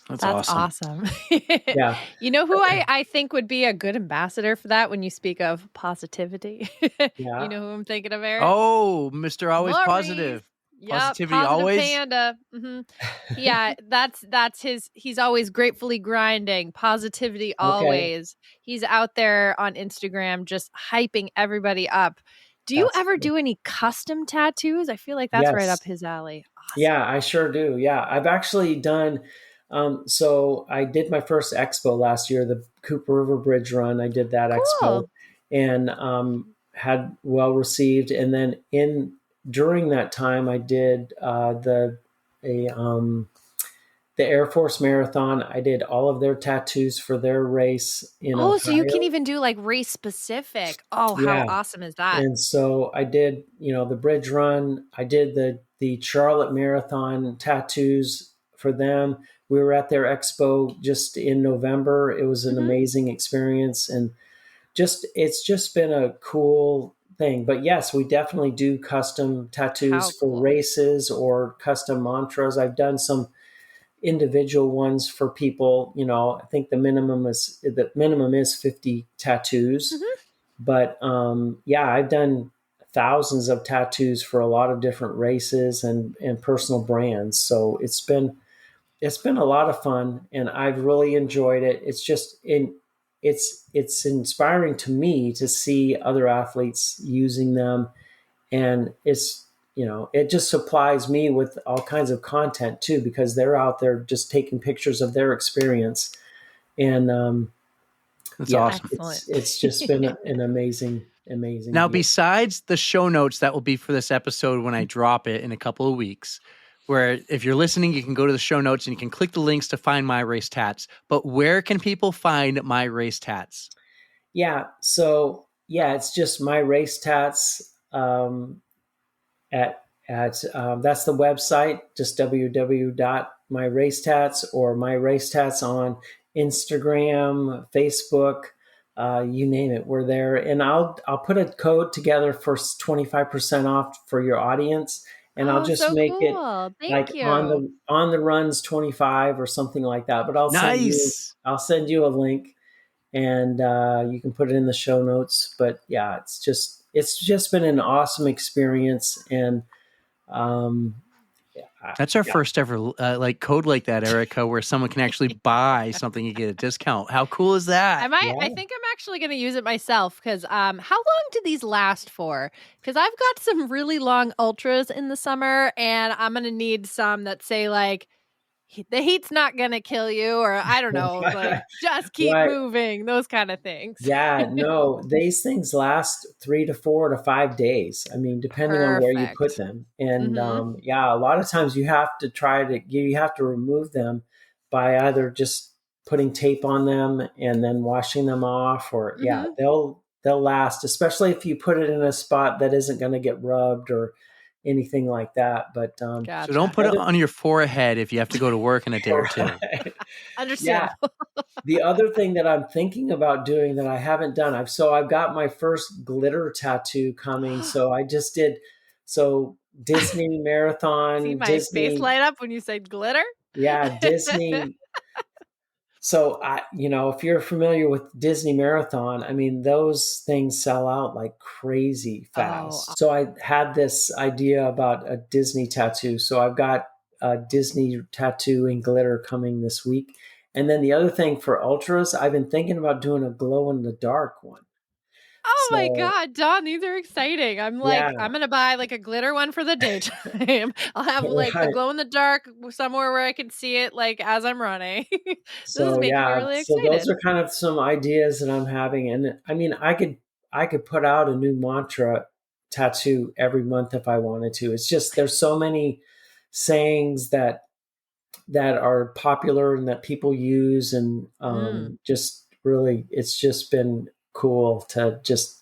That's awesome. Yeah. You know who I think would be a good ambassador for that when you speak of positivity? Yeah. You know who I'm thinking of, Eric? Oh, Mr. Always Maurice. Positive. Yep, Positivity positive always. Panda. Yeah, that's his. He's always gratefully grinding. Positivity always. He's out there on Instagram just hyping everybody up. Do you ever do any custom tattoos? I feel like that's right up his alley. Awesome. Yeah, I sure do. Yeah, I've actually done. So I did my first expo last year, the Cooper River Bridge Run. I did that expo and had well received. And then during that time, I did the Air Force Marathon. I did all of their tattoos for their race in Ohio. So you can even do like race specific. Oh, how awesome is that? And so I did, the Bridge Run. I did the Charlotte Marathon tattoos for them. We were at their expo just in November. It was an amazing experience, and it's just been a cool thing. But yes, we definitely do custom tattoos for races or custom mantras. I've done some individual ones for people. I think the minimum is 50 tattoos. But I've done thousands of tattoos for a lot of different races and personal brands. So it's been a lot of fun, and I've really enjoyed it. It's inspiring to me to see other athletes using them, and it just supplies me with all kinds of content too, because they're out there just taking pictures of their experience. And that's awesome. It's just been an amazing Now, besides the show notes that will be for this episode when I drop it in a couple of weeks, where if you're listening, you can go to the show notes and you can click the links to find My Race Tatts. But where can people find My Race Tatts? Yeah. So it's just My Race Tatts that's the website, just www.myracetats or My Race Tatts on Instagram, Facebook, you name it, we're there. And I'll put a code together for 25% off for your audience. And I'll just make it like on the runs 25 or something like that. But I'll send you a link, and you can put it in the show notes. But yeah, it's just been an awesome experience. And that's our first ever like code like that, Erica, where someone can actually buy something and get a discount. How cool is that? I think I'm actually going to use it myself, because how long do these last for? Because I've got some really long ultras in the summer, and I'm going to need some that say like, the heat's not going to kill you, or I don't know, like just keep moving, those kind of things. Yeah, no, these things last 3 to 4 to 5 days. I mean, depending on where you put them. And a lot of times you have to remove them by either just putting tape on them and then washing them off, or they'll last, especially if you put it in a spot that isn't going to get rubbed or anything like that. But gotcha. So don't put it on your forehead if you have to go to work in a day or two. Understandable. Yeah. The other thing that I'm thinking about doing that I haven't done, I've got my first glitter tattoo coming. So I just did Disney Marathon. See my face light up when you said glitter? Yeah, Disney. So if you're familiar with Disney Marathon, I mean, those things sell out like crazy fast. So I had this idea about a Disney tattoo. So I've got a Disney tattoo in glitter coming this week. And then the other thing for ultras, I've been thinking about doing a glow in the dark one. Oh my God, Don, these are exciting. I'm like, I'm going to buy like a glitter one for the daytime. I'll have like the glow in the dark somewhere where I can see it like as I'm running. This is making me really excited. So those are kind of some ideas that I'm having. And I mean, I could put out a new mantra tattoo every month if I wanted to. It's just, there's so many sayings that are popular and that people use. And just really, it's just been cool to just,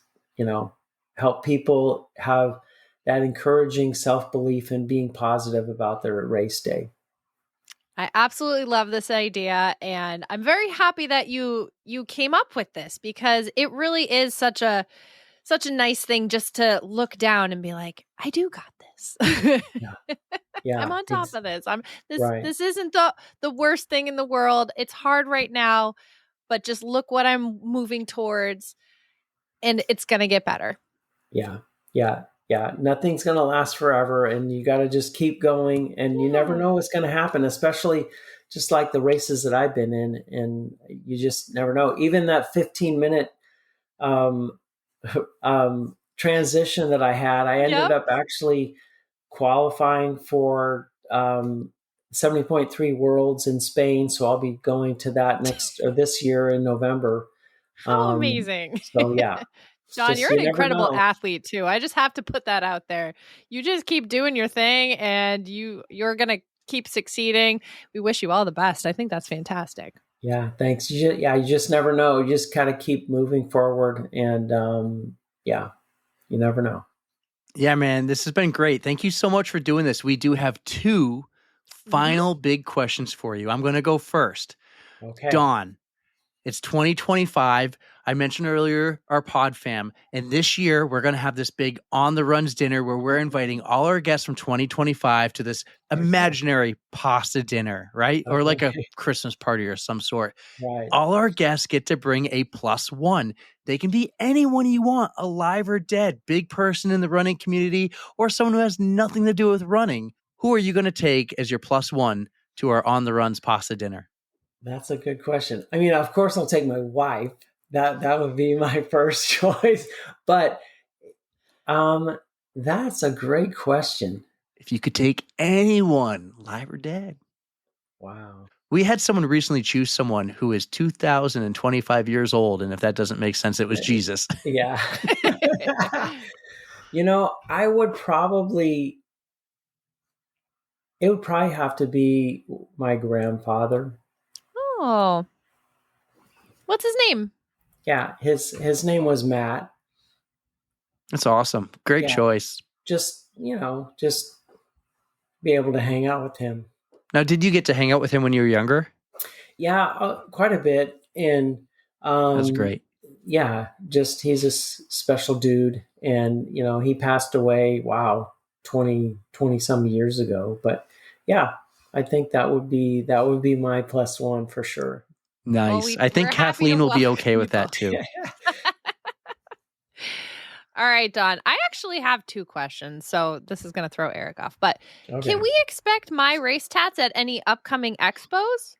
help people have that encouraging self-belief and being positive about their race day. I absolutely love this idea, and I'm very happy that you came up with this, because it really is such a nice thing just to look down and be like, I do got this. Yeah. I'm on top of this. This isn't the worst thing in the world. It's hard right now, but just look what I'm moving towards, and it's going to get better. Yeah. Nothing's going to last forever, and you got to just keep going, and you never know what's going to happen, especially just like the races that I've been in, and you just never know. Even that 15-minute transition that I had, I ended up actually qualifying for 70.3 Worlds in Spain. So I'll be going to that this year in November. How amazing. So yeah. John, you're an incredible athlete too. I just have to put that out there. You just keep doing your thing, and you're going to keep succeeding. We wish you all the best. I think that's fantastic. Yeah, thanks. You just never know. You just kind of keep moving forward, and you never know. Yeah, man, this has been great. Thank you so much for doing this. We do have 2 final big questions for you. I'm going to go first. Okay. Dawn, It's 2025. I mentioned earlier our PodFam. And this year, we're going to have this big On the Runs dinner where we're inviting all our guests from 2025 to this imaginary pasta dinner, right? Or like a Christmas party or some sort. Right. All our guests get to bring a +1. They can be anyone you want, alive or dead, big person in the running community, or someone who has nothing to do with running. Who are you going to take as your +1 to our On the Runs pasta dinner? That's a good question. I mean, of course, I'll take my wife. That would be my first choice. But that's a great question. If you could take anyone, live or dead. Wow. We had someone recently choose someone who is 2,025 years old. And if that doesn't make sense, it was Jesus. Yeah. I would probably, it would probably have to be my grandfather. Oh. What's his name? Yeah, his name was Matt. That's awesome. Great choice. Just be able to hang out with him. Now, did you get to hang out with him when you were younger? Yeah, quite a bit. And that's great. Yeah, just he's a special dude. And, he passed away, 20 some years ago. But yeah, I think that would be my +1 for sure. Nice. Well, I think Kathleen will be okay with that too. All right, Don. I actually have 2 questions, so this is going to throw Eric off. But Can we expect My Race Tatts at any upcoming expos?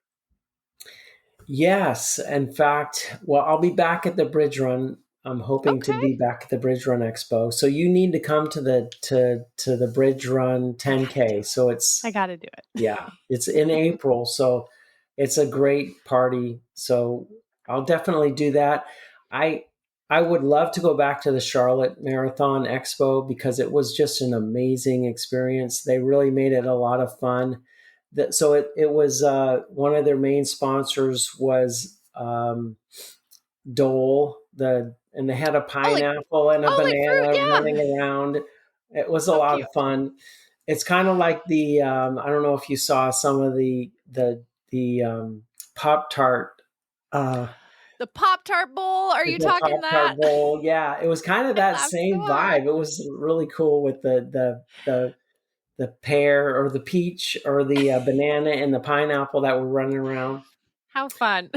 Yes. In fact, I'll be back at the Bridge Run. I'm hoping to be back at the Bridge Run Expo. So you need to come to the Bridge Run 10K. So I got to do it. Yeah, it's in April. So it's a great party. So I'll definitely do that. I would love to go back to the Charlotte Marathon Expo because it was just an amazing experience. They really made it a lot of fun. So it was one of their main sponsors was Dole, and they had a pineapple and a banana running around. It was a lot of fun. It's kind of like the I don't know if you saw some of the Pop-Tart. The Pop-Tart Bowl? Are you talking Pop-Tart Bowl? Yeah, it was kind of that same vibe. It was really cool with the pear or the peach or the banana and the pineapple that were running around. How fun!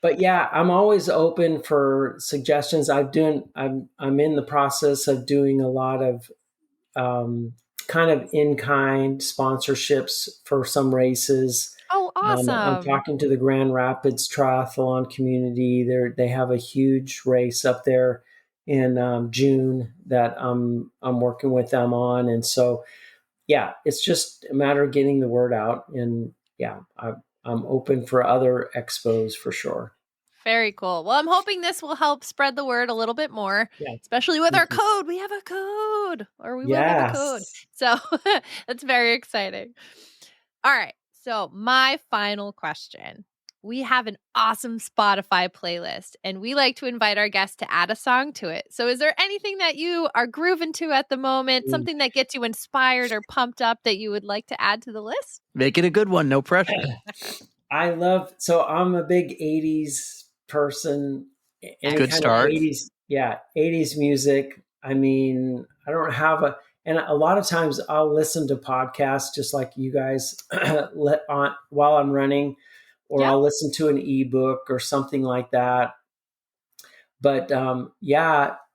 But yeah, I'm always open for suggestions. I'm in the process of doing a lot of kind of in-kind sponsorships for some races. Oh, awesome. I'm talking to the Grand Rapids Triathlon community. They have a huge race up there in June that I'm working with them on. And so, yeah, it's just a matter of getting the word out. And yeah, I'm open for other expos for sure. Very cool. Well, I'm hoping this will help spread the word a little bit more, especially with our code. We have a code, or we will have a code. So that's very exciting. All right. So my final question. We have an awesome Spotify playlist, and we like to invite our guests to add a song to it. So is there anything that you are grooving to at the moment, something that gets you inspired or pumped up that you would like to add to the list? Make it a good one. No pressure. I'm a big 80s person. Good start. 80s music. I mean, I don't have and a lot of times I'll listen to podcasts just like you guys while I'm running, or I'll listen to an ebook or something like that. But I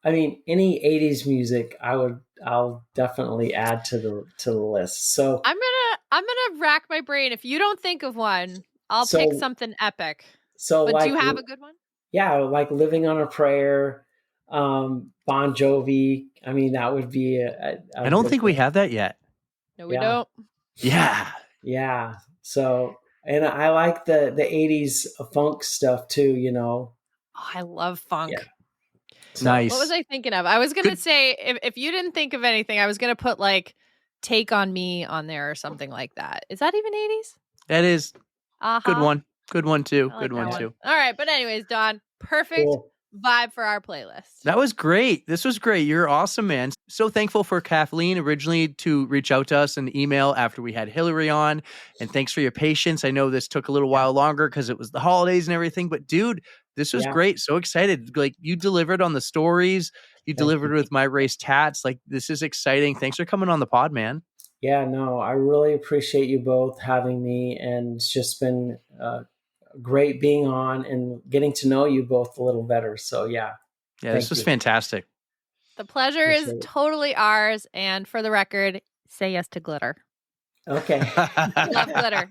mean, any 80s music I'll definitely add to the list. So I'm gonna rack my brain. If you don't think of one, I'll pick something epic. But do you have a good one? Yeah, like Living on a Prayer, Bon Jovi. I mean, that would be I don't think we have that yet. No, we don't. Yeah. Yeah. So, and I like the 80s funk stuff too, Oh, I love funk. Yeah. Nice. What was I thinking of? I was going to say, if you didn't think of anything, I was going to put like Take on Me on there or something like that. Is that even 80s? That is. Good one. Good one too. All right. But anyways, Don, perfect vibe for our playlist. That was great. This was great. You're awesome, man. So thankful for Kathleen originally to reach out to us in the email after we had Hillary on. And thanks for your patience. I know this took a little while longer because it was the holidays and everything, but dude, this was great. So excited. Like, you delivered on the stories. You delivered with My Race Tats. Like, this is exciting. Thanks for coming on the pod, man. Yeah, no, I really appreciate you both having me. And it's just been great being on and getting to know you both a little better. So yeah, this was fantastic. The pleasure is totally ours. And for the record, say yes to glitter. Okay. Love glitter.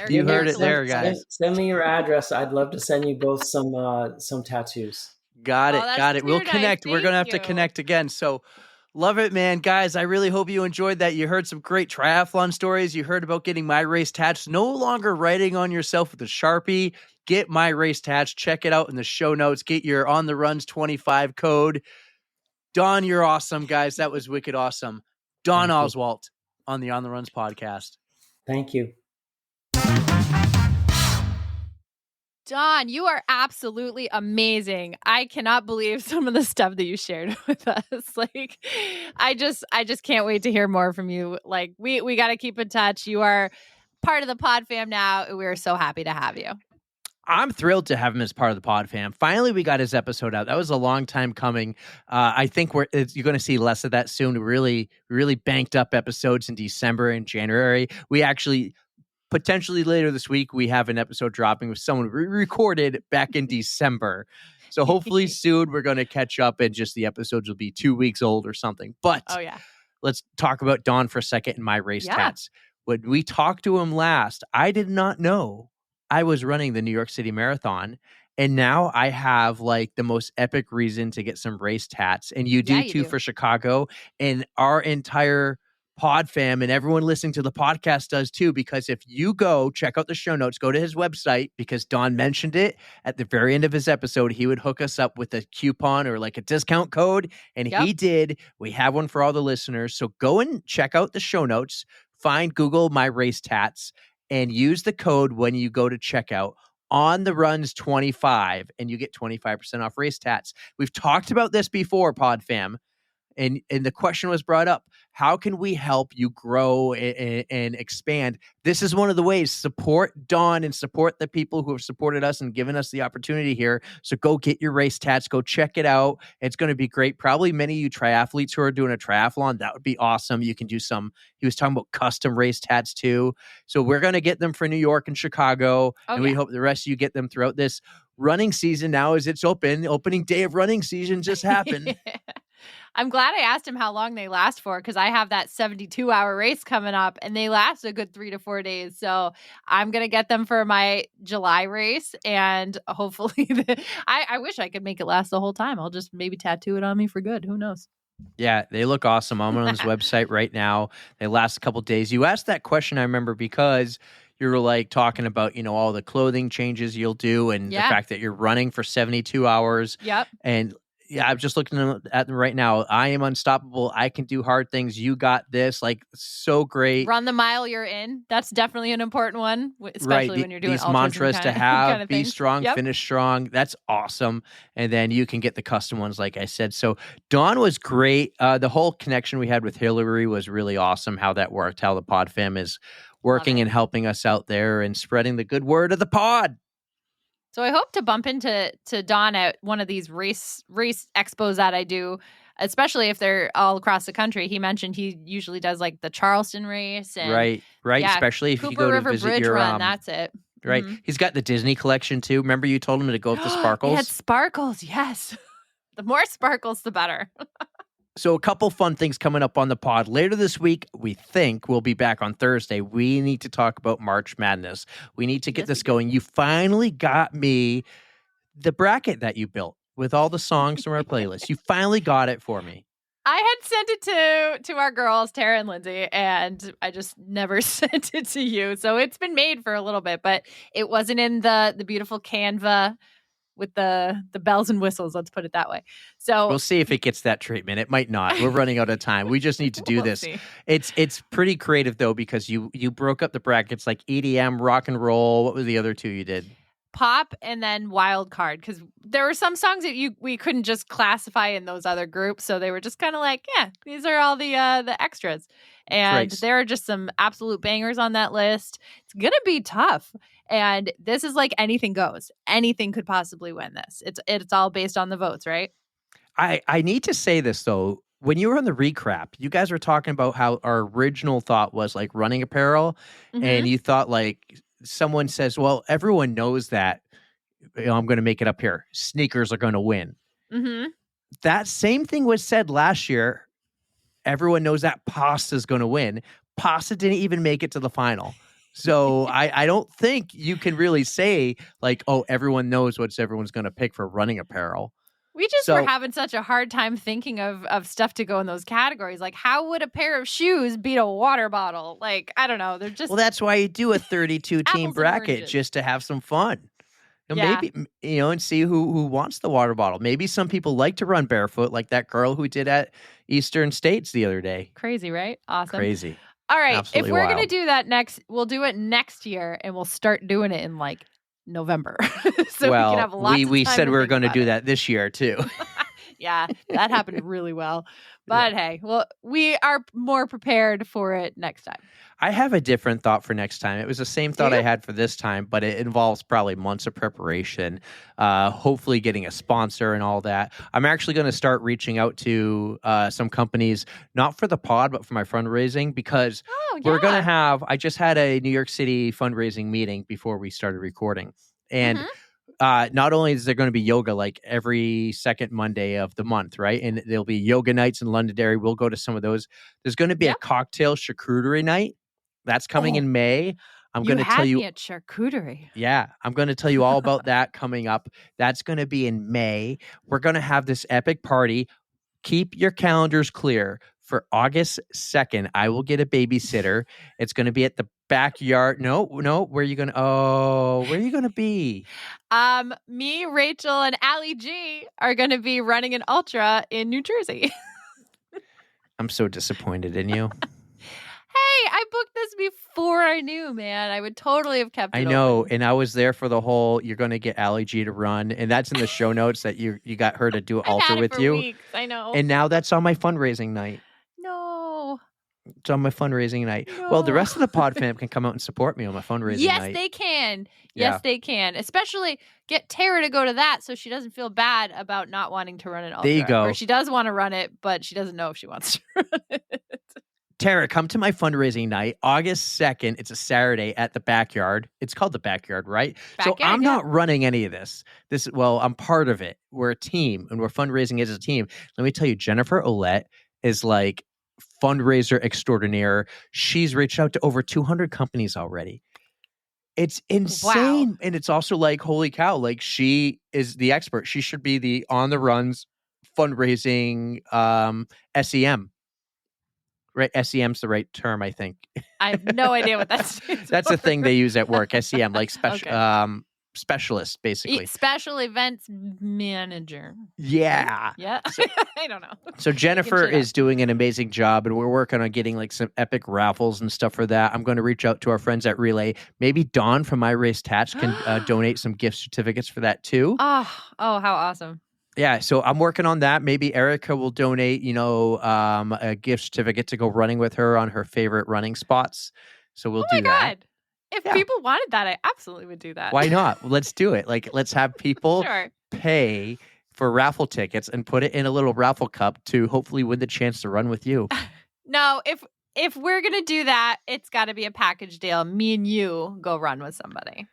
You heard it there, guys. Send me your address. I'd love to send you both some tattoos. Got it. We'll connect. We're going to have to connect again. So love it, man. Guys, I really hope you enjoyed that. You heard some great triathlon stories. You heard about getting My Race Tatts. No longer writing on yourself with a Sharpie. Get My Race Tatts. Check it out in the show notes. Get your On The Runs 25 code. Don, you're awesome, guys. That was wicked awesome. Don Oswalt on the On The Runs podcast. Thank you. Don, you are absolutely amazing. I cannot believe some of the stuff that you shared with us. Like, I just can't wait to hear more from you. Like, we got to keep in touch. You are part of the PodFam now, and we're so happy to have you. I'm thrilled to have him as part of the PodFam. Finally, we got his episode out. That was a long time coming. I think you're going to see less of that soon. Really banked up episodes in December and January. We actually, potentially later this week, we have an episode dropping with someone we recorded back in December. So hopefully soon we're going to catch up and just the episodes will be 2 weeks old or something. But let's talk about Don for a second in My Race Tats. When we talked to him last, I did not know I was running the New York City Marathon, and now I have like the most epic reason to get some race tats. And you do too for Chicago, and our entire pod fam and everyone listening to the podcast does too, because if you go check out the show notes, go to his website, because Don mentioned it at the very end of his episode, he would hook us up with a coupon or like a discount code. And he did. We have one for all the listeners. So go and check out the show notes, Google My Race Tats, and use the code when you go to checkout On The Runs 25, and you get 25% off race tats. We've talked about this before, PodFam, and the question was brought up: how can we help you grow and expand? This is one of the ways. Support Don and support the people who have supported us and given us the opportunity here. So go get your race tats. Go check it out. It's going to be great. Probably many of you triathletes who are doing a triathlon, that would be awesome. You can do some. He was talking about custom race tats too. So we're going to get them for New York and Chicago, and we hope the rest of you get them throughout this running season. Now as it's open, opening day of running season just happened. I'm glad I asked him how long they last for, because I have that 72-hour race coming up and they last a good 3 to 4 days. So I'm going to get them for my July race, and hopefully I wish I could make it last the whole time. I'll just maybe tattoo it on me for good. Who knows? Yeah, they look awesome. I'm on his website right now. They last a couple of days. You asked that question, I remember, because you were like talking about, all the clothing changes you'll do and the fact that you're running for 72 hours. Yep. And I'm just looking at them right now. I am unstoppable. I can do hard things. You got this. Like, so great. Run the mile you're in. That's definitely an important one, especially when you're doing these mantras to have. Kind of be strong, finish strong. That's awesome. And then you can get the custom ones, like I said. So Dawn was great. The whole connection we had with Hillary was really awesome. How that worked. How the pod fam is working and helping us out there and spreading the good word of the pod. So I hope to bump into Don at one of these race expos that I do, especially if they're all across the country. He mentioned he usually does like the Charleston race. And right. Yeah, especially if Cooper you go River to visit Bridge your run, that's it. Right. Mm-hmm. He's got the Disney collection too. Remember you told him to go with the sparkles? He had sparkles, yes. The more sparkles, the better. So a couple fun things coming up on the pod. Later this week, we think we'll be back on Thursday. We need to talk about March Madness. We need to get this going. You finally got me the bracket that you built with all the songs from our playlist. You finally got it for me. I had sent it to our girls, Tara and Lindsay, and I just never sent it to you. So it's been made for a little bit, but it wasn't in the beautiful Canva with the bells and whistles, let's put it that way. So we'll see if it gets that treatment. It might not. We're running out of time. We just need to do this. See. It's pretty creative though, because you broke up the brackets like EDM, rock and roll. What were the other two you did? Pop and then wild card, because there were some songs that we couldn't just classify in those other groups, so they were just kind of like, yeah, these are all the extras. And there are just some absolute bangers on that list. It's gonna be tough, and this is like anything goes. Anything could possibly win this. It's all based on the votes, right? I need to say this though. When you were on the recap, you guys were talking about how our original thought was like running apparel, and you thought like someone says, "Well, everyone knows that." I'm going to make it up here. Sneakers are going to win. That same thing was said last year. Everyone knows that pasta is going to win. Pasta didn't even make it to the final. So I don't think you can really say like, oh, everyone knows what everyone's going to pick for running apparel. We just were having such a hard time thinking of stuff to go in those categories. Like, how would a pair of shoes beat a water bottle? Like, I don't know. They're just... Well, that's why you do a 32-team bracket, just to have some fun. Maybe, and see who wants the water bottle. Maybe some people like to run barefoot, like that girl who did at Eastern States the other day. Crazy, right? Awesome. Crazy. All right. Absolutely if we're wild. going to do that next, we'll do it next year, and we'll start doing it in like November. So we can have lots of we time said to we were think going to about do it. that this year too. Yeah, that happened really well. But hey, well, we are more prepared for it next time. I have a different thought for next time. It was the same thought I had for this time, but it involves probably months of preparation, hopefully getting a sponsor and all that. I'm actually going to start reaching out to some companies, not for the pod, but for my fundraising, because we're going to have, I just had a New York City fundraising meeting before we started recording. And not only is there going to be yoga like every second Monday of the month, right? And there'll be yoga nights in Londonderry. We'll go to some of those. There's going to be a cocktail charcuterie night. That's coming in May. I'm going to tell you. You had me at charcuterie. Yeah, I'm going to tell you all about that coming up. That's going to be in May. We're going to have this epic party. Keep your calendars clear. For August 2nd, I will get a babysitter. It's going to be at the backyard. No. Where are you going to be? Me, Rachel, and Allie G are going to be running an ultra in New Jersey. I'm so disappointed in you. Hey, I booked this before I knew, man. I would totally have kept it. I know, open. and I was there for the whole. You're going to get Allie G to run, and that's in the show notes that you got her to do an ultra with you. Weeks, I know, and now that's on my fundraising night. No, it's on my fundraising night. No. Well, the rest of the pod fam can come out and support me on my fundraising night. Yes, they can. Yes, they can. Especially get Tara to go to that so she doesn't feel bad about not wanting to run an ultra. There you go. Or she does want to run it, but she doesn't know if she wants to run it. Tara, come to my fundraising night, August 2nd. It's a Saturday at the backyard. It's called the backyard, right? So I'm not running any of this. I'm part of it. We're a team, and we're fundraising as a team. Let me tell you, Jennifer Olette is like fundraiser extraordinaire. She's reached out to over 200 companies already. It's insane. Wow. And it's also like, holy cow, like she is the expert. She should be the on the runs fundraising SEM. Right, SEM's the right term, I think. I have no idea what that stands That's for. a thing they use at work, SEM, like specialist, basically. Special events manager. Yeah. Yeah. So, I don't know. So Jennifer is doing an amazing job, and we're working on getting like some epic raffles and stuff for that. I'm going to reach out to our friends at Relay. Maybe Don from My Race Tatts can donate some gift certificates for that too. Oh, how awesome. Yeah, so I'm working on that. Maybe Erica will donate, a gift certificate to go running with her on her favorite running spots. So we'll do that. Oh my God. If people wanted that, I absolutely would do that. Why not? Let's do it. Like, let's have people pay for raffle tickets and put it in a little raffle cup to hopefully win the chance to run with you. No, if we're going to do that, it's got to be a package deal. Me and you go run with somebody.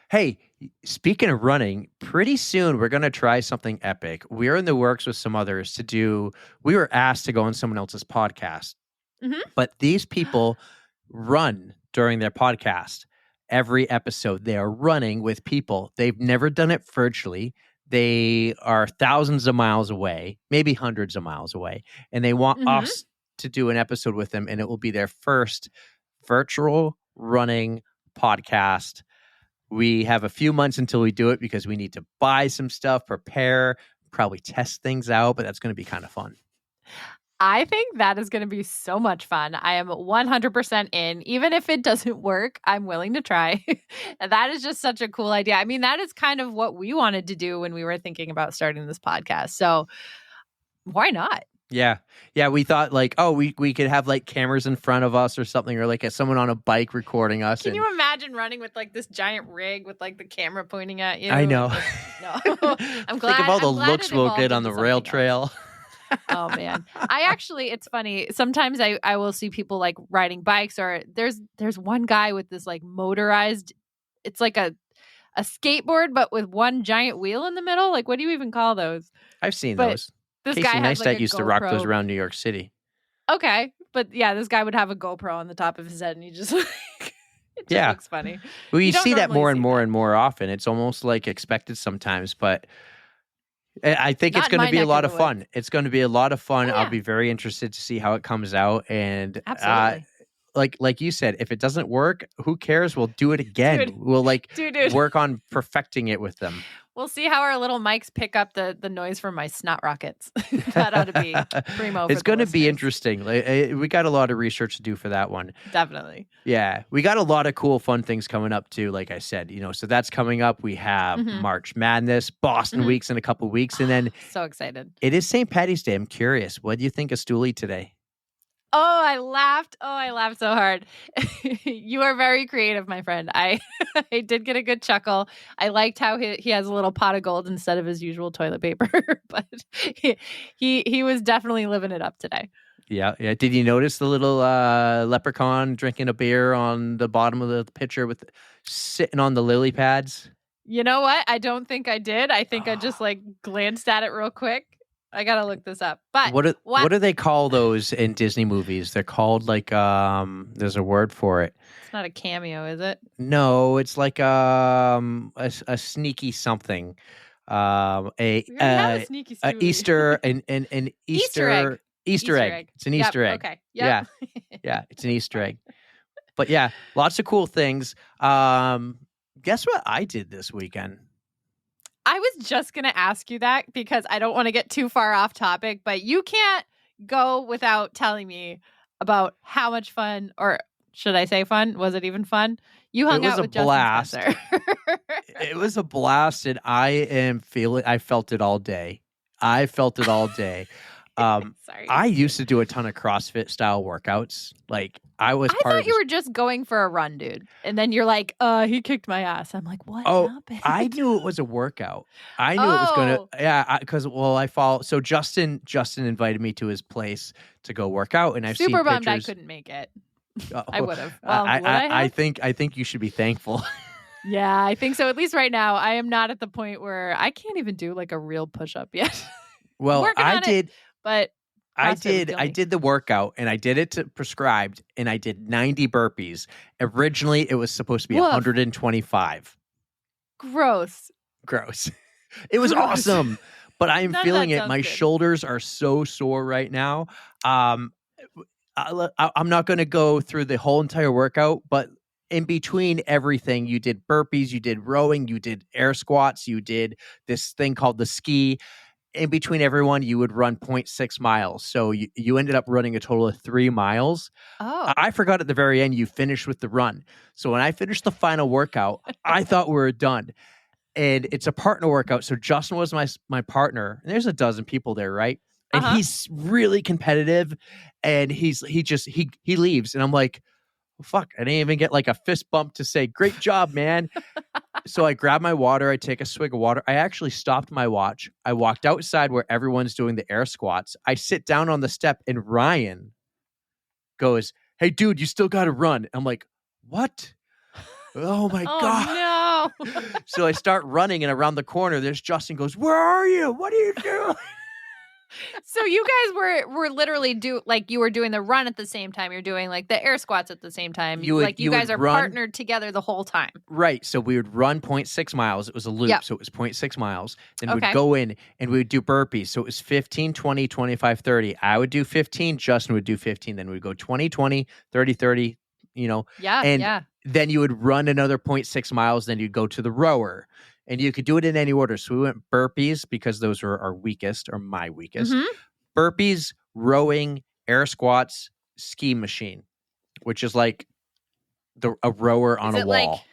Hey, speaking of running, pretty soon we're going to try something epic. We're in the works with some others to do. We were asked to go on someone else's podcast, but these people run during their podcast. Every episode, they are running with people. They've never done it virtually. They are thousands of miles away, maybe hundreds of miles away, and they want us to do an episode with them, and it will be their first virtual running podcast. We have a few months until we do it because we need to buy some stuff, prepare, probably test things out, but that's going to be kind of fun. I think that is going to be so much fun. I am 100% in. Even if it doesn't work, I'm willing to try. That is just such a cool idea. I mean, that is kind of what we wanted to do when we were thinking about starting this podcast. So why not? Yeah. Yeah. We thought like, oh, we could have like cameras in front of us or something, or like someone on a bike recording us. Can you imagine running with like this giant rig with like the camera pointing at you? I know. No. I'm glad. Think of all the glad looks it we'll evolved get on into the rail something trail. else. Oh man. It's funny. Sometimes I will see people like riding bikes, or there's one guy with this like motorized, it's like a skateboard, but with one giant wheel in the middle. Like, what do you even call those? I've seen those. This Casey guy has Neistat like a used to GoPro. rock those around New York City. Okay. But yeah, this guy would have a GoPro on the top of his head and he just like, it just looks funny. Well, you don't see that normally more see and more that. and more often. It's almost like expected sometimes, but I think Not it's in going my to be a neck lot of of the fun. woods. It's going to be a lot of fun. Oh, I'll yeah. be very interested to see how it comes out. And Absolutely. like you said, if it doesn't work, who cares? We'll do it again. Dude. We'll Dude. work on perfecting it with them. We'll see how our little mics pick up the noise from my snot rockets. That ought to be primo. It's going to be interesting. We got a lot of research to do for that one. Definitely. Yeah, we got a lot of cool, fun things coming up too. Like I said, so that's coming up. We have March Madness, Boston Weeks in a couple of weeks, and then So excited. it is St. Patty's Day. I'm curious, what do you think of Stooley today? Oh, I laughed. So hard. You are very creative, my friend. I did get a good chuckle. I liked how he has a little pot of gold instead of his usual toilet paper, but he was definitely living it up today. Yeah. Did you notice the little leprechaun drinking a beer on the bottom of the pitcher sitting on the lily pads? You know what? I don't think I did. I think I just like glanced at it real quick. I gotta look this up. But what do they call those in Disney movies? They're called like there's a word for it. It's not a cameo, is it? No, it's like a sneaky something. A sneaky Easter an Easter egg. Easter egg. It's an Easter egg. Okay. Yep. Yeah, it's an Easter egg. But yeah, lots of cool things. Guess what I did this weekend? I was just going to ask you that because I don't want to get too far off topic, but you can't go without telling me about how much fun, or should I say fun? Was it even fun? You hung out with Justin Spencer. It was a blast, and I felt it all day. Sorry. I used to do a ton of CrossFit style workouts. Like I thought you were just going for a run, dude. And then you're like, he kicked my ass. I'm like, what happened? I knew it was a workout. I knew it was going to, because I follow. So Justin invited me to his place to go work out, and I've super seen bummed pictures. I couldn't make it. I would have. Well, I think you should be thankful. Yeah, I think so. At least right now, I am not at the point where I can't even do like a real push-up yet. Well, I did. But I did the workout, and I did it prescribed, and I did 90 burpees. Originally, it was supposed to be 125. Gross. It was awesome, but I am feeling it. My good. shoulders are so sore right now. I'm not going to go through the whole entire workout, but in between everything, you did burpees, you did rowing, you did air squats, you did this thing called the ski. In between everyone, you would run 0.6 miles. So you ended up running a total of 3 miles. Oh. I forgot at the very end, you finished with the run. So when I finished the final workout, I thought we were done. And it's a partner workout. So Justin was my partner. And there's a dozen people there, right? And he's really competitive. And he leaves. And I'm like, fuck, I didn't even get like a fist bump to say, great job, man. So I grab my water. I take a swig of water. I actually stopped my watch. I walked outside where everyone's doing the air squats. I sit down on the step, and Ryan goes, hey, dude, you still got to run. I'm like, what? Oh, my God. No. So I start running, and around the corner, there's Justin goes, where are you? What are you doing? So you guys were literally you were doing the run at the same time. You're doing like the air squats at the same time. You guys are partnered together the whole time. Right. So we would run 0.6 miles. It was a loop. Yep. So it was 0.6 miles. Then we'd go in and we would do burpees. So it was 15, 20, 25, 30. I would do 15. Justin would do 15. Then we'd go 20, 20, 30, 30, Yeah. Then you would run another 0.6 miles. Then you'd go to the rower. And you could do it in any order. So we went burpees because those were our weakest, or my weakest. Mm-hmm. Burpees, rowing, air squats, ski machine, which is like a rower on a wall.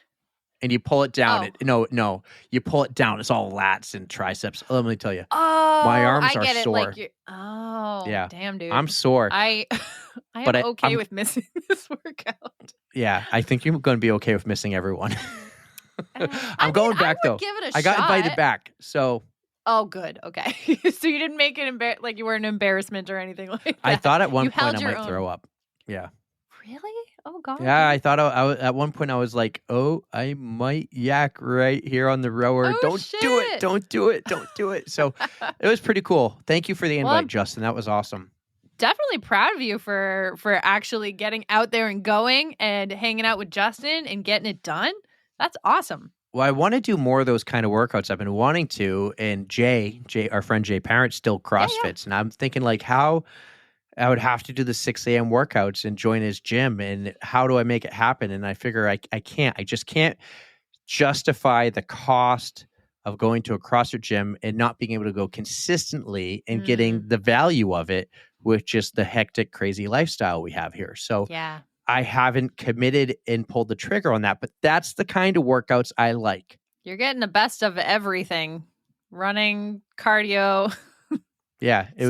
And you pull it down. No, you pull it down. It's all lats and triceps. Let me tell you. Oh, my arms I are get it. sore. Yeah, damn, dude. I'm sore. I am okay with missing this workout. Yeah, I think you're going to be okay with missing everyone. I'm going back though. Give it a I got shot. invited back, so. Oh, good. Okay, so you didn't make it like you were an embarrassment or anything like that. I thought at one point I might throw up. Yeah. Really? Oh God. Yeah, I thought I was, at one point I was like, oh, I might yak right here on the rower. Don't do it. Don't do it. Don't do it. So it was pretty cool. Thank you for the invite, Justin. That was awesome. Definitely proud of you for actually getting out there and going and hanging out with Justin and getting it done. That's awesome. Well, I want to do more of those kind of workouts. I've been wanting to. And Jay, our friend Jay Parent, still CrossFits. And I'm thinking like how I would have to do the 6 a.m. workouts and join his gym. And how do I make it happen? And I figure I can't. I just can't justify the cost of going to a CrossFit gym and not being able to go consistently and getting the value of it with just the hectic, crazy lifestyle we have here. So I haven't committed and pulled the trigger on that, but that's the kind of workouts I like. You're getting the best of everything. Running, cardio,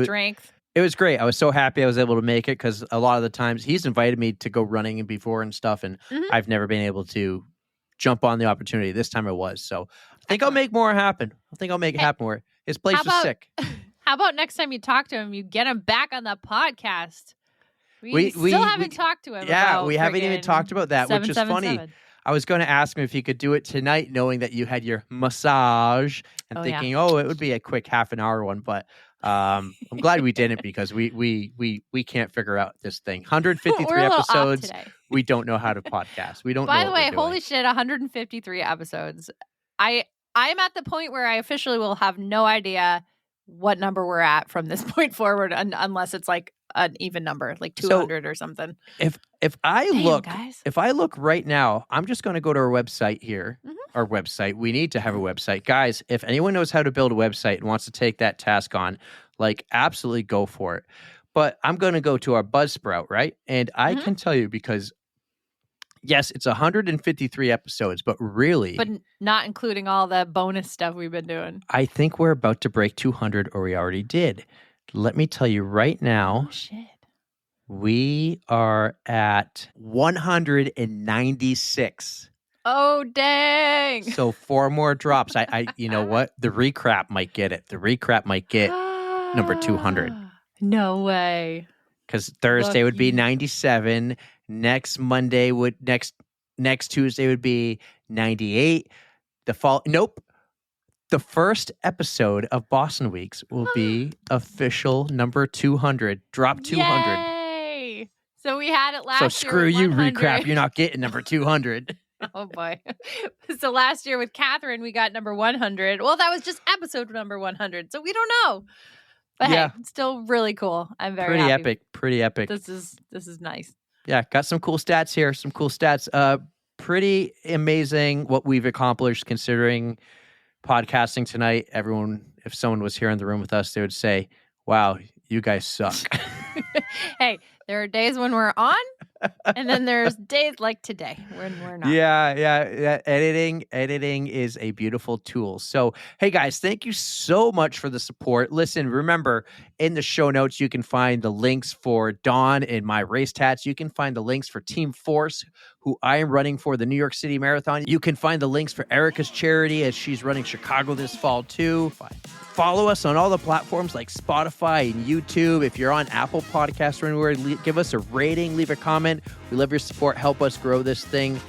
strength. It was great. I was so happy I was able to make it because a lot of the times he's invited me to go running and before and stuff, and I've never been able to jump on the opportunity. This time I was. So I think I'll make more happen. I think I'll make it happen more. His place was sick. How about next time you talk to him, you get him back on the podcast? We still haven't talked to him. Yeah, we haven't even talked about that, which is funny. I was going to ask him if he could do it tonight, knowing that you had your massage and thinking, it would be a quick half an hour one. But I'm glad we didn't because we can't figure out this thing. 153 episodes. We don't know how to podcast. We don't know. By the way, holy shit, 153 episodes. I'm at the point where I officially will have no idea what number we're at from this point forward, unless it's like an even number, like 200 or something. If I look right now, I'm just going to go to our website here. Our website. We need to have a website. Guys, if anyone knows how to build a website and wants to take that task on, like absolutely go for it. But I'm going to go to our Buzzsprout, right? And I can tell you because yes, it's 153 episodes, but really... But not including all the bonus stuff we've been doing. I think we're about to break 200, or we already did. Let me tell you right now. Oh, shit. We are at 196. Oh, dang. So 4 more drops. I you know what? The recrap might get it. The recrap might get number 200. No way. Because Thursday would be 97. Next Monday next Tuesday would be 98. The first episode of Boston Weeks will be official number 200. Drop 200. Yay! So we had it last year. So screw you, recrap. You're not getting number 200. Oh boy. So last year with Catherine, we got number 100. Well, that was just episode number 100. So we don't know. But hey, it's still really cool. I'm very happy. Pretty epic. This is nice. Yeah, got some cool stats here. Some cool stats. Pretty amazing what we've accomplished considering podcasting tonight. Everyone, if someone was here in the room with us, they would say, wow, you guys suck. Hey, there are days when we're on, and then there's days like today when we're not. Yeah. Editing is a beautiful tool. So, hey guys, thank you so much for the support. Listen, remember, in the show notes, you can find the links for Don and My Race Tatts. You can find the links for Team Force, who I am running for the New York City Marathon. You can find the links for Erica's charity as she's running Chicago this fall too. Follow us on all the platforms like Spotify and YouTube. If you're on Apple Podcasts or anywhere, give us a rating, leave a comment. We love your support. Help us grow this thing.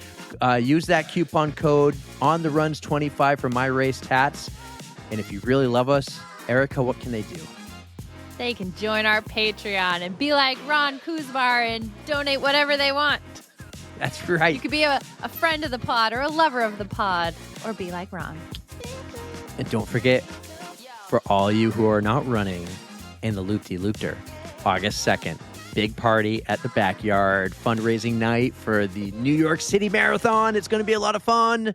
Use that coupon code OnTheRuns25 for My Race Tatts. And if you really love us, Erica, what can they do? They can join our Patreon and be like Ron Kuzbar and donate whatever they want. That's right. You could be a friend of the pod or a lover of the pod or be like Ron. And don't forget, for all you who are not running in the Loop-de-Loopter, August 2nd, big party at the backyard, fundraising night for the New York City Marathon. It's going to be a lot of fun.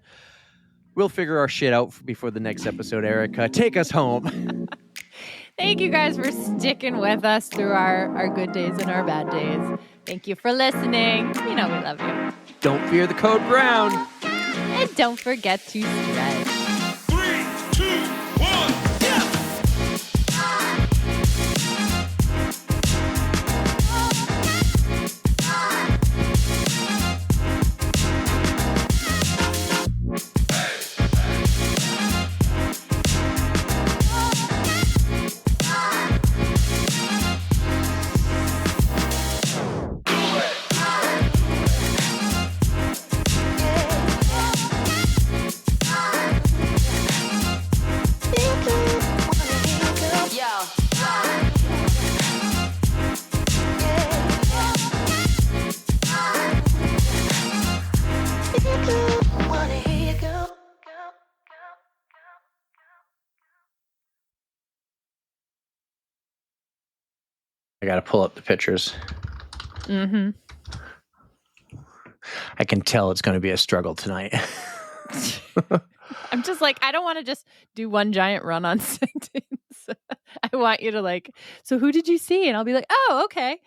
We'll figure our shit out before the next episode, Erica. Take us home. Thank you guys for sticking with us through our good days and our bad days. Thank you for listening. You know we love you. Don't fear the code brown. And don't forget to stretch. 3, 2, 1, yeah! I got to pull up the pictures. Mm-hmm. I can tell it's going to be a struggle tonight. I'm just like, I don't want to just do one giant run-on sentence. I want you to like, so who did you see? And I'll be like, oh, okay.